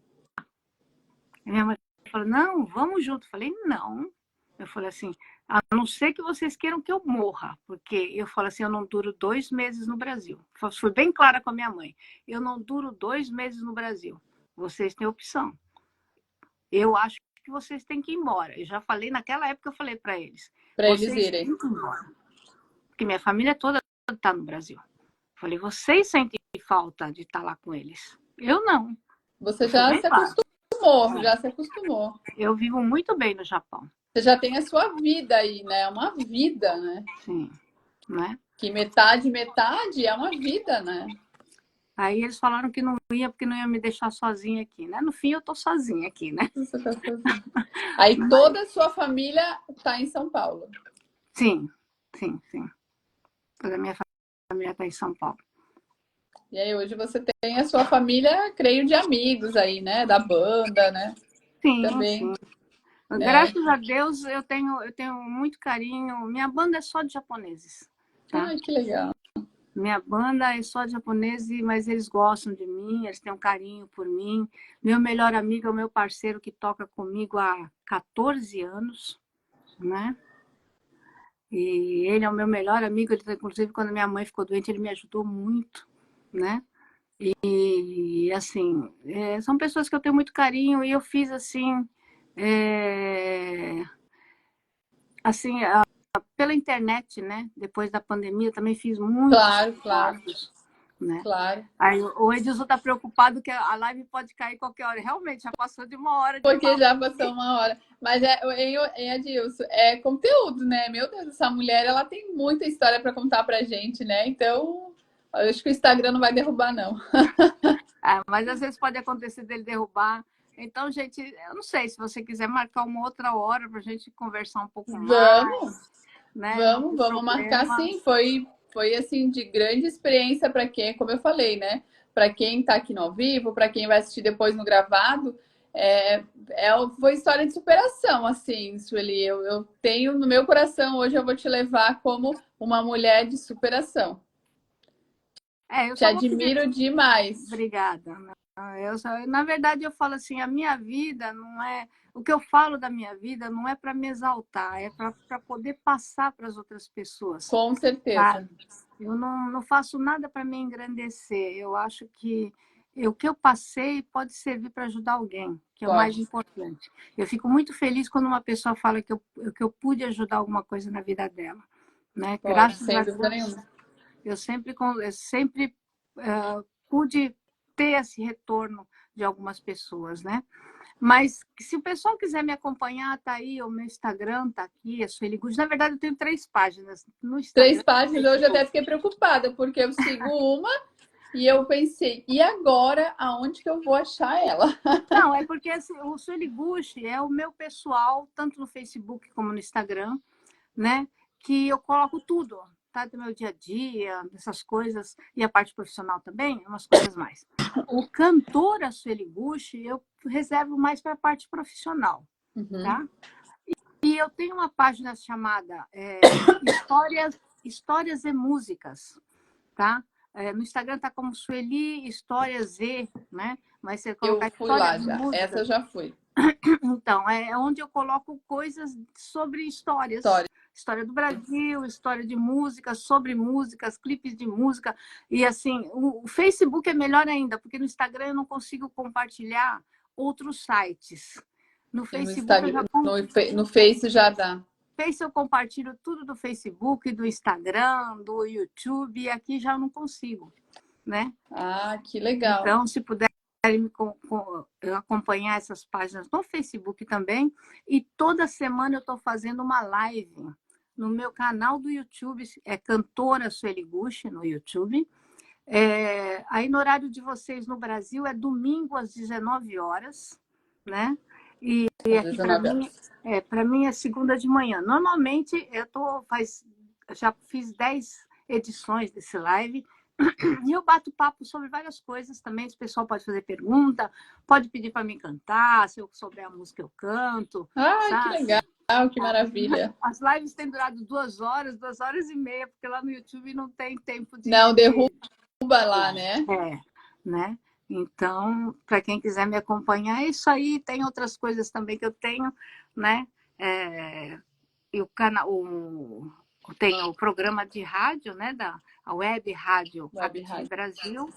E minha mãe falou, não, vamos junto. Eu falei, não. Eu falei assim, a não ser que vocês queiram que eu morra, porque eu falo assim, eu não duro 2 meses no Brasil. Fui bem clara com a minha mãe. Eu não duro 2 meses no Brasil. Vocês têm opção. Eu acho que vocês têm que ir embora. Eu já falei, naquela época eu falei para eles, Para eles vocês irem. têm que ir embora. Porque minha família toda está no Brasil. Eu falei, vocês sentem falta de estar lá com eles. Eu não. Você Eu fui já bem se clara. acostumou, já se acostumou. Eu vivo muito bem no Japão. Você já tem a sua vida aí, né? É uma vida, né? Sim, né? Que metade, metade é uma vida, né? Aí eles falaram que não ia porque não ia me deixar sozinha aqui, né? No fim eu tô sozinha aqui, né? Você tá sozinho. Aí toda a sua família tá em São Paulo. Sim, sim, sim. Toda a minha família está em São Paulo. E aí hoje você tem a sua família, creio, de amigos aí, né? Da banda, né? Sim, Também, sim. né? Graças a Deus eu tenho muito carinho. Minha banda é só de japoneses, tá? Ai, que legal. Minha banda é só de japoneses, mas eles gostam de mim, eles têm um carinho por mim. Meu melhor amigo é o meu parceiro que toca comigo há 14 anos, né? E ele é o meu melhor amigo, ele, inclusive quando minha mãe ficou doente, ele me ajudou muito, né? E assim, são pessoas que eu tenho muito carinho e eu fiz assim, pela internet, né? Depois da pandemia, também fiz muitos Claro, claro, contatos, né? claro. Aí o Edilson está preocupado que a live pode cair qualquer hora. Realmente, já passou de 1 hora de Porque papo. já passou uma hora. Mas Adilson, é conteúdo, né? Meu Deus, essa mulher, ela tem muita história para contar pra gente, né? Então, eu acho que o Instagram não vai derrubar, não. Mas às vezes pode acontecer dele derrubar. Então, gente, eu não sei se você quiser marcar uma outra hora para a gente conversar um pouco mais, Vamos, né? Não vamos, tem vamos marcar problema. sim. Foi assim de grande experiência para quem, como eu falei, né? Para quem está aqui no ao vivo, para quem vai assistir depois no gravado, é, foi história de superação, assim, Sueli. Eu tenho no meu coração hoje, eu vou te levar como uma mulher de superação. Eu Te só vou pedir. admiro demais. Obrigada. Na verdade, eu falo assim, a minha vida não é. O que eu falo da minha vida não é para me exaltar, é para poder passar para as outras pessoas, Com certeza. sabe? Eu não faço nada para me engrandecer. Eu acho que o que eu passei pode servir para ajudar alguém, que é o mais Pode, importante. Eu fico muito feliz quando uma pessoa fala que eu pude ajudar alguma coisa na vida dela, né? pode, Graças sem a dúvida Deus, nenhuma. eu sempre pude ter esse retorno de algumas pessoas, né? Mas se o pessoal quiser me acompanhar, tá aí, o meu Instagram tá aqui, a Sueli Gucci. Na verdade, eu tenho 3 páginas no Três Instagram e no páginas, hoje até Facebook. fiquei preocupada, porque eu sigo uma e eu pensei, e agora aonde que eu vou achar ela? Não, é porque o Sueli Gucci é o meu pessoal, tanto no Facebook como no Instagram, né? Que eu coloco tudo, tá? Do meu dia a dia, dessas coisas, e a parte profissional também, umas coisas mais. O cantor Sueli Gucci, eu reservo mais para a parte profissional, Uhum. tá? E eu tenho uma página chamada Histórias e Músicas, tá? No Instagram tá como Sueli Histórias e, né? Mas você Eu colocar fui lá Histórias e já. Essa Músicas, eu já fui. Então, é onde eu coloco coisas sobre histórias. História. História do Brasil, história de música, sobre músicas, clipes de música. E assim, o Facebook é melhor ainda, porque no Instagram eu não consigo compartilhar outros sites. No E no Facebook eu já Instagram, no Face já dá. Face eu compartilho tudo do Facebook, do Instagram, do YouTube, e aqui já não consigo, né? Ah, que legal. Então, se puder me acompanhar essas páginas no Facebook também, e toda semana eu estou fazendo uma live no meu canal do YouTube, é Cantora Sueli Gucci no YouTube. Aí no horário de vocês no Brasil é domingo às 19 horas, né? E Às aqui 19 horas. para mim é segunda de manhã. Normalmente já fiz 10 edições desse live e eu bato papo sobre várias coisas também. O pessoal pode fazer pergunta, pode pedir para mim cantar, se eu souber a música eu canto, Ah, que sabe? legal, que maravilha. As lives têm durado 2 horas e meia, porque lá no YouTube não tem tempo Não, derruba lá, né? né? Então, para quem quiser me acompanhar, é isso aí. Tem outras coisas também que eu tenho, né? E o canal, tem o programa de rádio, né? A Web Rádio Web Active Rádio. Brasil,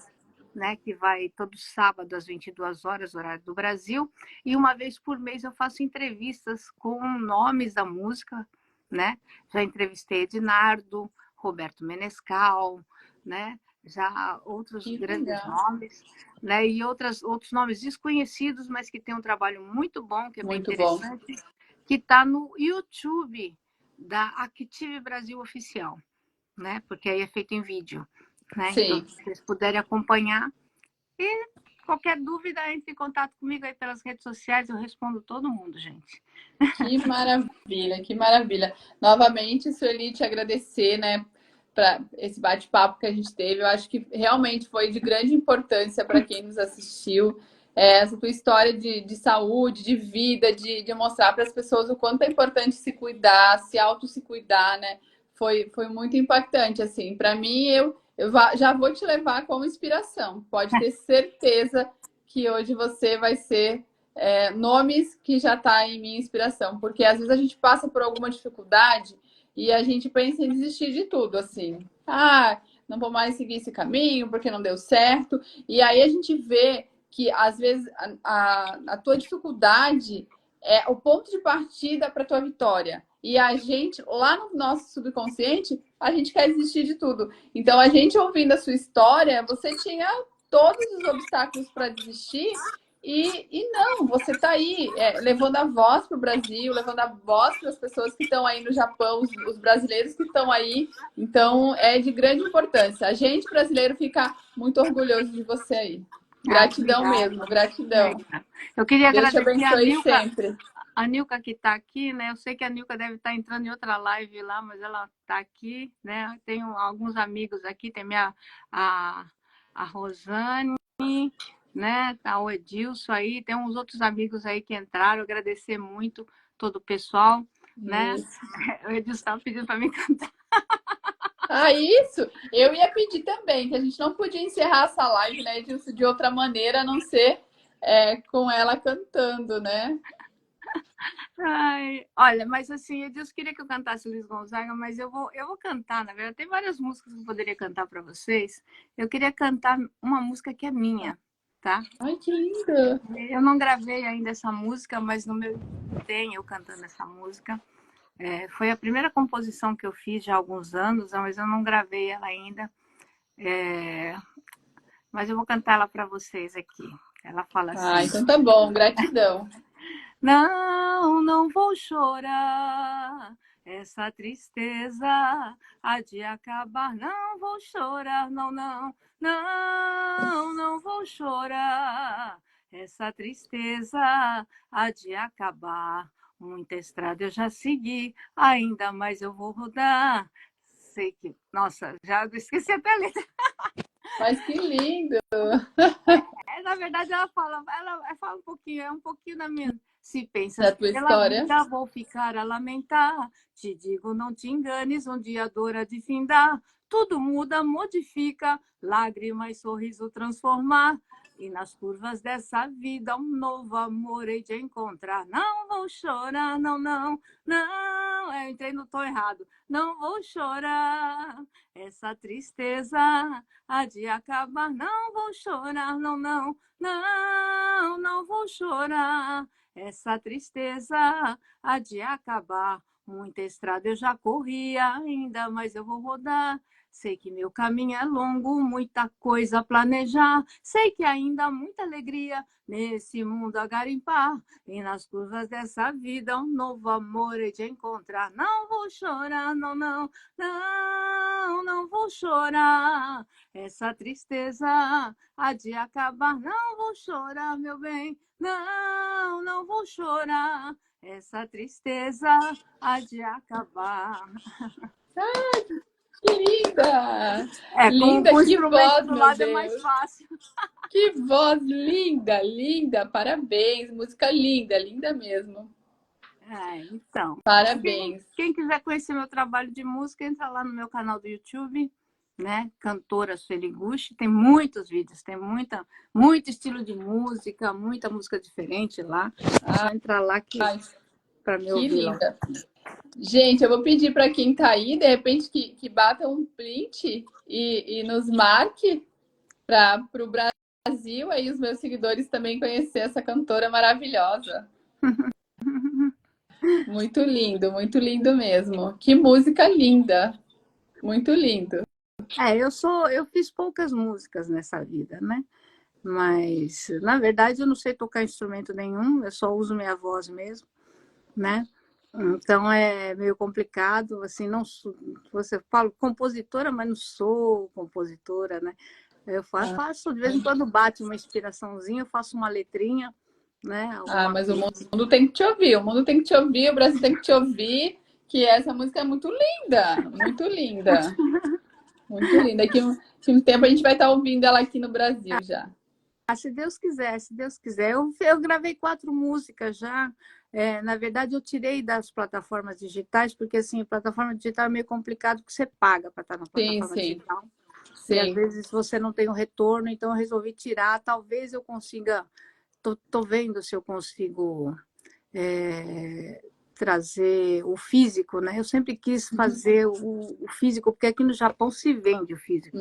né? Que vai todo sábado às 22 horas, horário do Brasil. E uma vez por mês eu faço entrevistas com nomes da música, né? Já entrevistei Ednardo, Roberto Menescal, né? Já outros Que grandes legal. nomes, né? E outros nomes desconhecidos, mas que tem um trabalho muito bom, que é bem Muito bom. interessante, que está no YouTube da Active Brasil Oficial, né? Porque aí é feito em vídeo, né? Então, Sim. se vocês puderem acompanhar, e qualquer dúvida, entre em contato comigo aí pelas redes sociais, eu respondo todo mundo, gente. Que maravilha, que maravilha. Novamente, Sueli, te agradecer, né, para esse bate-papo que a gente teve. Eu acho que realmente foi de grande importância para quem nos assistiu. Essa tua história de saúde, de vida, de mostrar para as pessoas o quanto é importante se cuidar, se cuidar, né? Foi muito impactante, assim. Para mim, já vou te levar como inspiração. Pode ter certeza que hoje você vai ser nomes que já está em minha inspiração, porque às vezes a gente passa por alguma dificuldade e a gente pensa em desistir de tudo, assim. Ah, não vou mais seguir esse caminho porque não deu certo. E aí a gente vê que às vezes a tua dificuldade é o ponto de partida para a tua vitória. E a gente, lá no nosso subconsciente, a gente quer desistir de tudo. Então, a gente ouvindo a sua história, você tinha todos os obstáculos para desistir e não, você está aí levando a voz para o Brasil, levando a voz para as pessoas que estão aí no Japão, os brasileiros que estão aí. Então, é de grande importância. A gente brasileiro fica muito orgulhoso de você aí. Gratidão mesmo, gratidão. Eu queria Deus te agradecer abençoe sempre. a Nilka que está aqui, né? Eu sei que a Nilka deve estar entrando em outra live lá, mas ela está aqui, né? Tenho alguns amigos aqui, tem a Rosane, né? Tá o Edilson aí, tem uns outros amigos aí que entraram. Agradecer muito todo o pessoal, né? Isso. O Edilson estava pedindo para mim cantar. Ah, isso! Eu ia pedir também, que a gente não podia encerrar essa live, né, Edilson, de outra maneira, a não ser com ela cantando, né? Ai, olha, mas assim, Edilson queria que eu cantasse Luiz Gonzaga, mas eu vou cantar, na verdade. Tem várias músicas que eu poderia cantar para vocês. Eu queria cantar uma música que é minha, tá? Ai, que linda! Eu não gravei ainda essa música, mas no meu tem eu cantando essa música. Foi a primeira composição que eu fiz já há alguns anos, mas eu não gravei ela ainda. Mas eu vou cantar ela para vocês aqui. Ela fala Ah, assim: então tá bom, gratidão. Não, não vou chorar. Essa tristeza há de acabar. Não vou chorar, não, não, não, não vou chorar. Essa tristeza há de acabar. Muita estrada eu já segui, ainda mais eu vou rodar. Sei que, nossa, já esqueci até a letra. Mas que lindo! Na verdade, ela fala um pouquinho, é um pouquinho da minha. Se pensas Da tua pela história. vida, vou ficar a lamentar. Te digo, não te enganes, um dia a dor há de findar. Tudo muda, modifica, lágrima e sorriso transformar. E nas curvas dessa vida um novo amor hei de encontrar. Não vou chorar, não, não, não. Eu entrei no tom errado. Não vou chorar, essa tristeza há de acabar. Não vou chorar, não, não, não, não vou chorar. Essa tristeza há de acabar. Muita estrada eu já corri ainda, mas eu vou rodar. Sei que meu caminho é longo, muita coisa a planejar. Sei que ainda há muita alegria nesse mundo a garimpar. E nas curvas dessa vida um novo amor hei de encontrar. Não vou chorar, não, não, não, não vou chorar. Essa tristeza há de acabar. Não vou chorar, meu bem, não, não vou chorar. Essa tristeza há de acabar. Que linda! Com Linda, o que instrumento voz, do meu lado é mais Deus! fácil. Que voz linda, linda! Parabéns, música linda, linda mesmo. Então, Parabéns. quem quiser conhecer meu trabalho de música, entra lá no meu canal do YouTube, né? Cantora Sueli Gucci. Tem muitos vídeos, tem muito estilo de música, muita música diferente lá. É só entrar lá para me Que ouvir lá. linda. Gente, eu vou pedir para quem tá aí, de repente, que bata um print e nos marque para o Brasil, aí os meus seguidores também conhecer essa cantora maravilhosa. Muito lindo mesmo. Que música linda. Muito lindo. Eu fiz poucas músicas nessa vida, né? Mas, na verdade, eu não sei tocar instrumento nenhum, eu só uso minha voz mesmo, né? Então é meio complicado, assim, não sou, você fala compositora, mas não sou compositora, né? Eu faço, de vez em quando bate uma inspiraçãozinha, eu faço uma letrinha, né? Ah, Alguma mas o coisa. mundo tem que te ouvir, o mundo tem que te ouvir, o Brasil tem que te ouvir, que essa música é muito linda, muito linda, muito linda. Que um tempo a gente vai estar ouvindo ela aqui no Brasil já. Se Deus quiser, se Deus quiser. Eu gravei 4 músicas já. Na verdade, eu tirei das plataformas digitais, porque assim, a plataforma digital é meio complicado, porque você paga para estar na Sim, plataforma sim, digital. E às sim. vezes você não tem o retorno, então eu resolvi tirar. Talvez eu consiga, tô vendo se eu consigo trazer o físico, né? Eu sempre quis fazer o físico, porque aqui no Japão se vende o físico,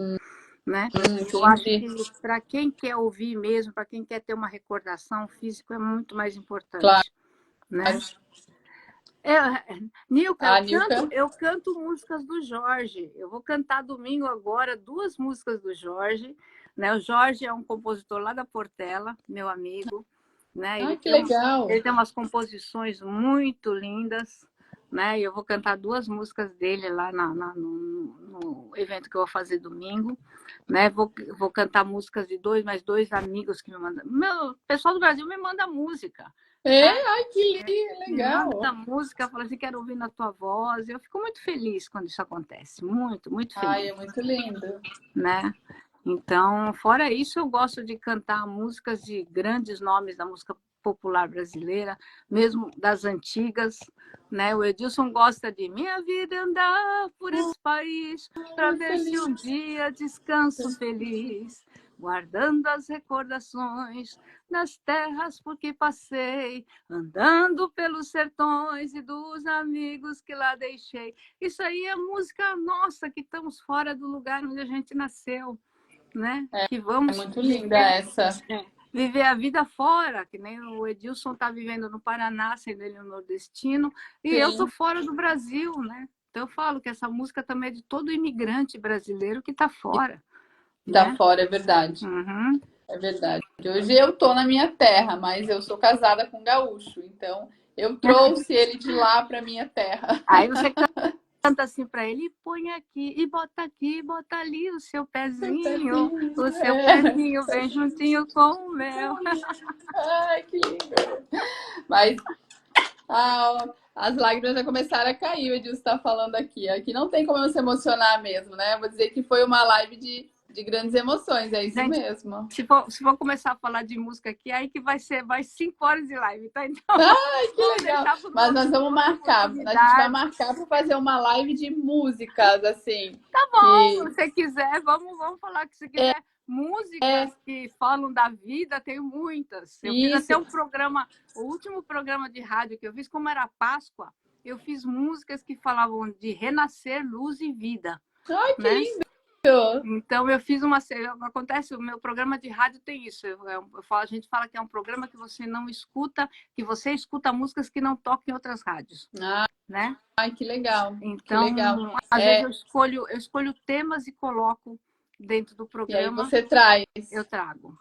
né? Eu acho Entendi. que para quem quer ouvir mesmo, para quem quer ter uma recordação, o físico é muito mais Claro. importante, né? Nilka, A Nilka. eu canto músicas do Jorge. Eu vou cantar domingo agora 2 músicas do Jorge, né? O Jorge é um compositor lá da Portela, meu amigo, né? Ai, que legal. Ele tem umas composições muito lindas, né? E eu vou cantar 2 músicas dele lá no evento que eu vou fazer domingo, né? Vou cantar músicas de mais 2 amigos que me mandam. O pessoal do Brasil me manda música, É, sabe? ai, que Me legal. manda música, fala assim, quero ouvir na tua voz. Eu fico muito feliz quando isso acontece, muito, muito Ai, feliz, é muito lindo. né? Então, fora isso, eu gosto de cantar músicas de grandes nomes da música popular brasileira, mesmo das antigas, né? O Edilson gosta de Minha vida é andar por esse país para Ai, ver se um feliz. dia descanso feliz, guardando as recordações das terras por que passei, andando pelos sertões e dos amigos que lá deixei. Isso aí é música nossa, que estamos fora do lugar onde a gente nasceu, né? Que É vamos muito linda essa. viver a vida fora, que nem o Edilson está vivendo no Paraná, sendo ele um nordestino, e eu estou Sim, fora do Brasil, né? Então eu falo que essa música também é de todo imigrante brasileiro que está fora, tá né? fora, é verdade. Uhum. É verdade. Hoje eu tô na minha terra, mas eu sou casada com um gaúcho, então eu trouxe ele de lá para minha terra. Aí você canta assim para ele, põe aqui, e bota ali o seu É. pezinho bem juntinho com o meu. Ai, que lindo. Mas as lágrimas já começaram a cair, o Edilson está falando aqui. Aqui não tem como não se emocionar mesmo, né? Eu vou dizer que foi uma live de grandes emoções, é isso Gente, mesmo. se for começar a falar de música aqui, aí que vai ser mais 5 horas de live, tá? Então, Ai, que vamos legal! deixar para Mas nós vamos outra marcar, a gente vai oportunidade. marcar para fazer uma live de músicas, assim, Tá bom, que se você quiser, vamos falar o que você quiser. músicas que falam da vida, tenho muitas. Eu fiz até um programa, o último programa de rádio que eu fiz, como era Páscoa, eu fiz músicas que falavam de renascer, luz e vida. Ai, que lindo! Então, eu fiz uma... Acontece, o meu programa de rádio tem isso. A gente fala que é um programa que você não escuta, que você escuta músicas que não tocam em outras rádios. Né? Ai, que legal. Então, que legal. Às vezes eu escolho temas e coloco dentro do programa. E aí você traz. Eu trago.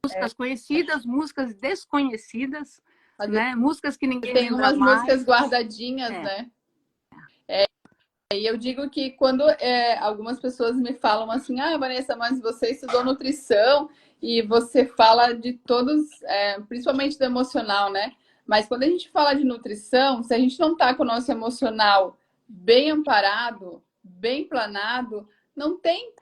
Músicas conhecidas, músicas desconhecidas, né? Músicas que ninguém lembra mais. Tem umas músicas guardadinhas, né? E eu digo que quando algumas pessoas me falam assim, Vanessa, mas você estudou nutrição e você fala de todos, principalmente do emocional, né? Mas quando a gente fala de nutrição, se a gente não tá com o nosso emocional bem amparado, bem planado, não tem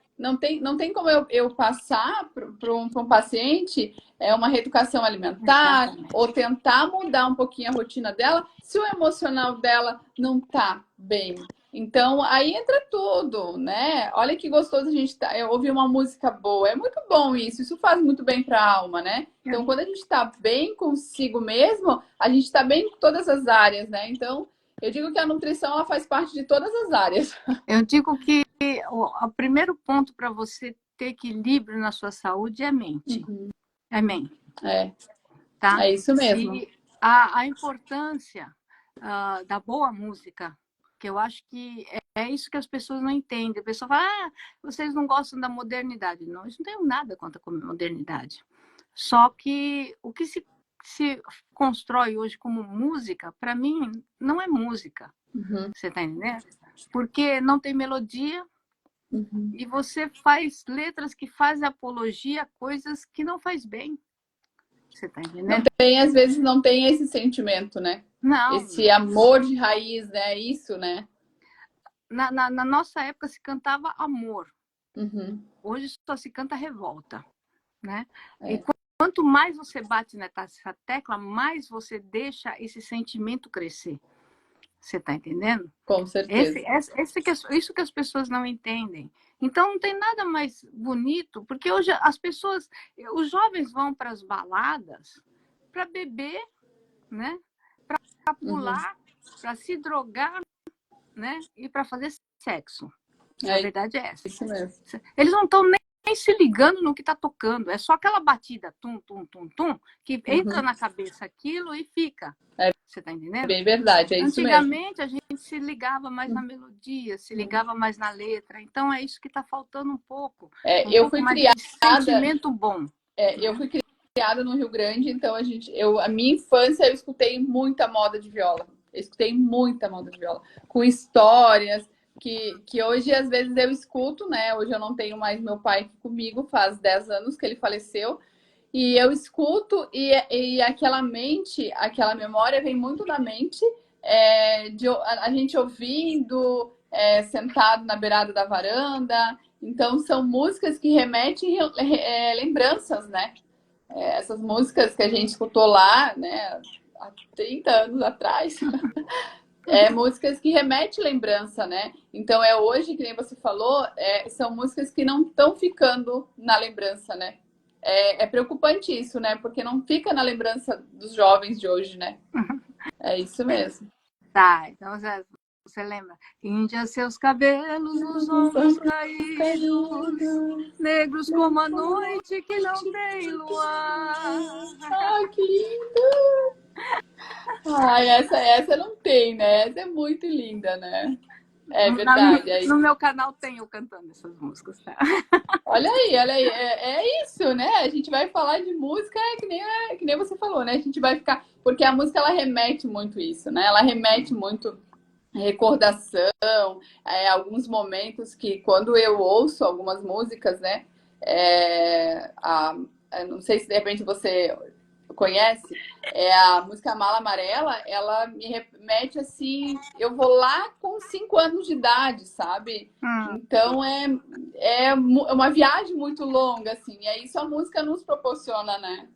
como eu passar para um paciente uma reeducação alimentar. Exatamente. Ou tentar mudar um pouquinho a rotina dela, se o emocional dela não tá bem. Então, aí entra tudo, né? Olha que gostoso a gente ouvir uma música boa. É muito bom isso faz muito bem para a alma, né? Então, quando a gente está bem consigo mesmo, a gente está bem em todas as áreas, né? Então, eu digo que a nutrição ela faz parte de todas as áreas. Eu digo que o primeiro ponto para você ter equilíbrio na sua saúde é a mente. É a mente. Tá? É isso mesmo. E a importância da boa música, que eu acho que é isso que as pessoas não entendem. A pessoa fala, vocês não gostam da modernidade. Não, isso não tem nada contra a modernidade. Só que o que se constrói hoje como música, para mim, não é música. Você está entendendo? Porque não tem melodia e você faz letras que fazem apologia a coisas que não faz bem. Você está entendendo? Às vezes não tem esse sentimento, né? Não. Esse amor de raiz, né? Isso, né? Na nossa época se cantava amor. Hoje só se canta revolta, né? E quanto mais você bate nessa tecla, mais você deixa esse sentimento crescer. Você está entendendo? Com certeza. Isso que as pessoas não entendem. Então, não tem nada mais bonito, porque hoje os jovens vão para as baladas para beber, né? Para pular, para se drogar, né? E para fazer sexo. A verdade é essa. Isso mesmo. Eles não estão nem se ligando no que está tocando. É só aquela batida, tum, tum, tum, tum, que entra na cabeça aquilo e fica. Você está entendendo? É bem verdade, é isso mesmo. Antigamente, a gente se ligava mais na melodia, se ligava mais na letra. Então, é isso que está faltando um pouco. Eu fui criada... sentimento bom. Eu fui criada no Rio Grande, então a minha infância eu escutei muita moda de viola. Eu escutei muita moda de viola. Com histórias que hoje, às vezes, eu escuto, né? Hoje eu não tenho mais meu pai aqui comigo, faz 10 anos que ele faleceu. E eu escuto e aquela memória vem muito da mente de a gente ouvindo, sentado na beirada da varanda. Então, são músicas que remetem lembranças, né? Essas músicas que a gente escutou lá, né? Há 30 anos atrás. Músicas que remetem lembrança, né? Então, hoje, que nem você falou, são músicas que não estão ficando na lembrança, né? É preocupante isso, né? Porque não fica na lembrança dos jovens de hoje, né? É isso mesmo. Tá, então você lembra? Índia, seus cabelos nos ombros caídos, negros como a noite que não tem luar. Ai, que lindo! Ai, essa não tem, né? Essa é muito linda, né? É verdade. No meu canal tem eu cantando essas músicas, tá? Olha aí. É isso, né? A gente vai falar de música, que nem você falou, né? A gente vai ficar... Porque a música, ela remete muito isso, né? Ela remete muito recordação, alguns momentos que, quando eu ouço algumas músicas, né? Não sei se, de repente, você conhece, a música Mala Amarela, ela me remete assim, eu vou lá com 5 anos de idade, sabe? Então é uma viagem muito longa, assim, e é isso a música nos proporciona, né?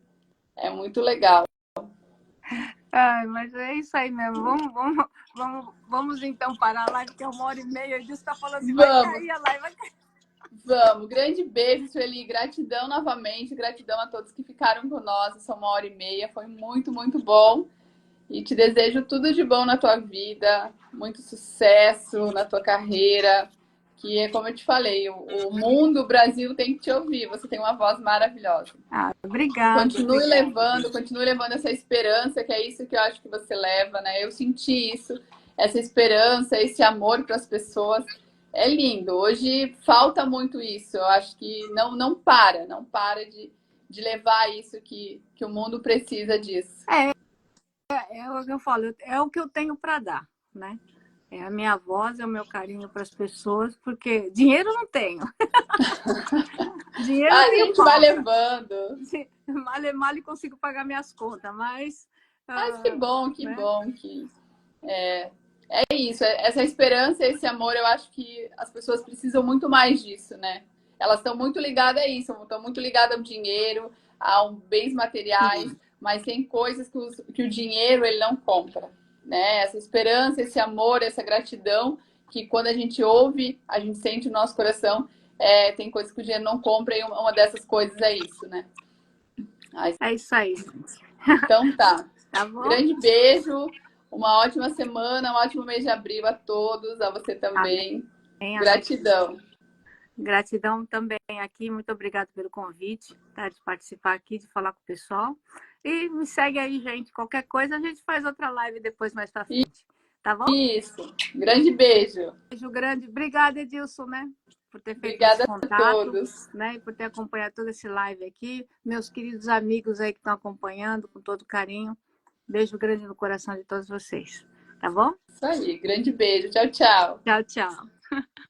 É muito legal. Ai, mas é isso aí mesmo. Vamos então parar a live, que é 1h30. Eu disse, tá falando assim, vai cair a live, vai cair. Vamos, grande beijo, Sueli. Gratidão novamente, gratidão a todos que ficaram com nós. São 1h30, foi muito, muito bom. E te desejo tudo de bom na tua vida, muito sucesso na tua carreira. Que é como eu te falei, o mundo, o Brasil tem que te ouvir. Você tem uma voz maravilhosa. Obrigada, obrigada. Continue levando essa esperança, que é isso que eu acho que você leva, né? Eu senti isso, essa esperança, esse amor para as pessoas. É lindo. Hoje falta muito isso. Eu acho que não para de levar isso que o mundo precisa disso. É o que eu falo, é o que eu tenho para dar, né? É a minha voz, é o meu carinho para as pessoas, porque dinheiro não tenho. Dinheiro eu A tenho gente vai sobra. levando. Mal e consigo pagar minhas contas, mas, Mas que né? bom que é isso. Essa esperança, esse amor, eu acho que as pessoas precisam muito mais disso, né? Elas estão muito ligadas a isso, estão muito ligadas ao dinheiro, a bens materiais, Sim. mas tem coisas que o dinheiro ele não compra, né? Essa esperança, esse amor, essa gratidão, que quando a gente ouve, a gente sente no nosso coração, tem coisas que o dinheiro não compra e uma dessas coisas é isso, né? É isso aí. Então tá. Tá bom? Grande beijo, uma ótima semana, um ótimo mês de abril a todos, a você Amém. também. Amém. Gratidão. Gratidão também aqui. Muito obrigada pelo convite, tá? De participar aqui, de falar com o pessoal. E me segue aí, gente. Qualquer coisa, a gente faz outra live depois, mais pra frente. Tá bom? Isso. Grande beijo. Beijo grande. Obrigada, Edilson, né? Por ter feito esse Obrigada a contato, todos. né? E por ter acompanhado todo esse live aqui. Meus queridos amigos aí que estão acompanhando, com todo carinho. Beijo grande no coração de todos vocês. Tá bom? Isso aí. Grande beijo. Tchau, tchau. Tchau, tchau.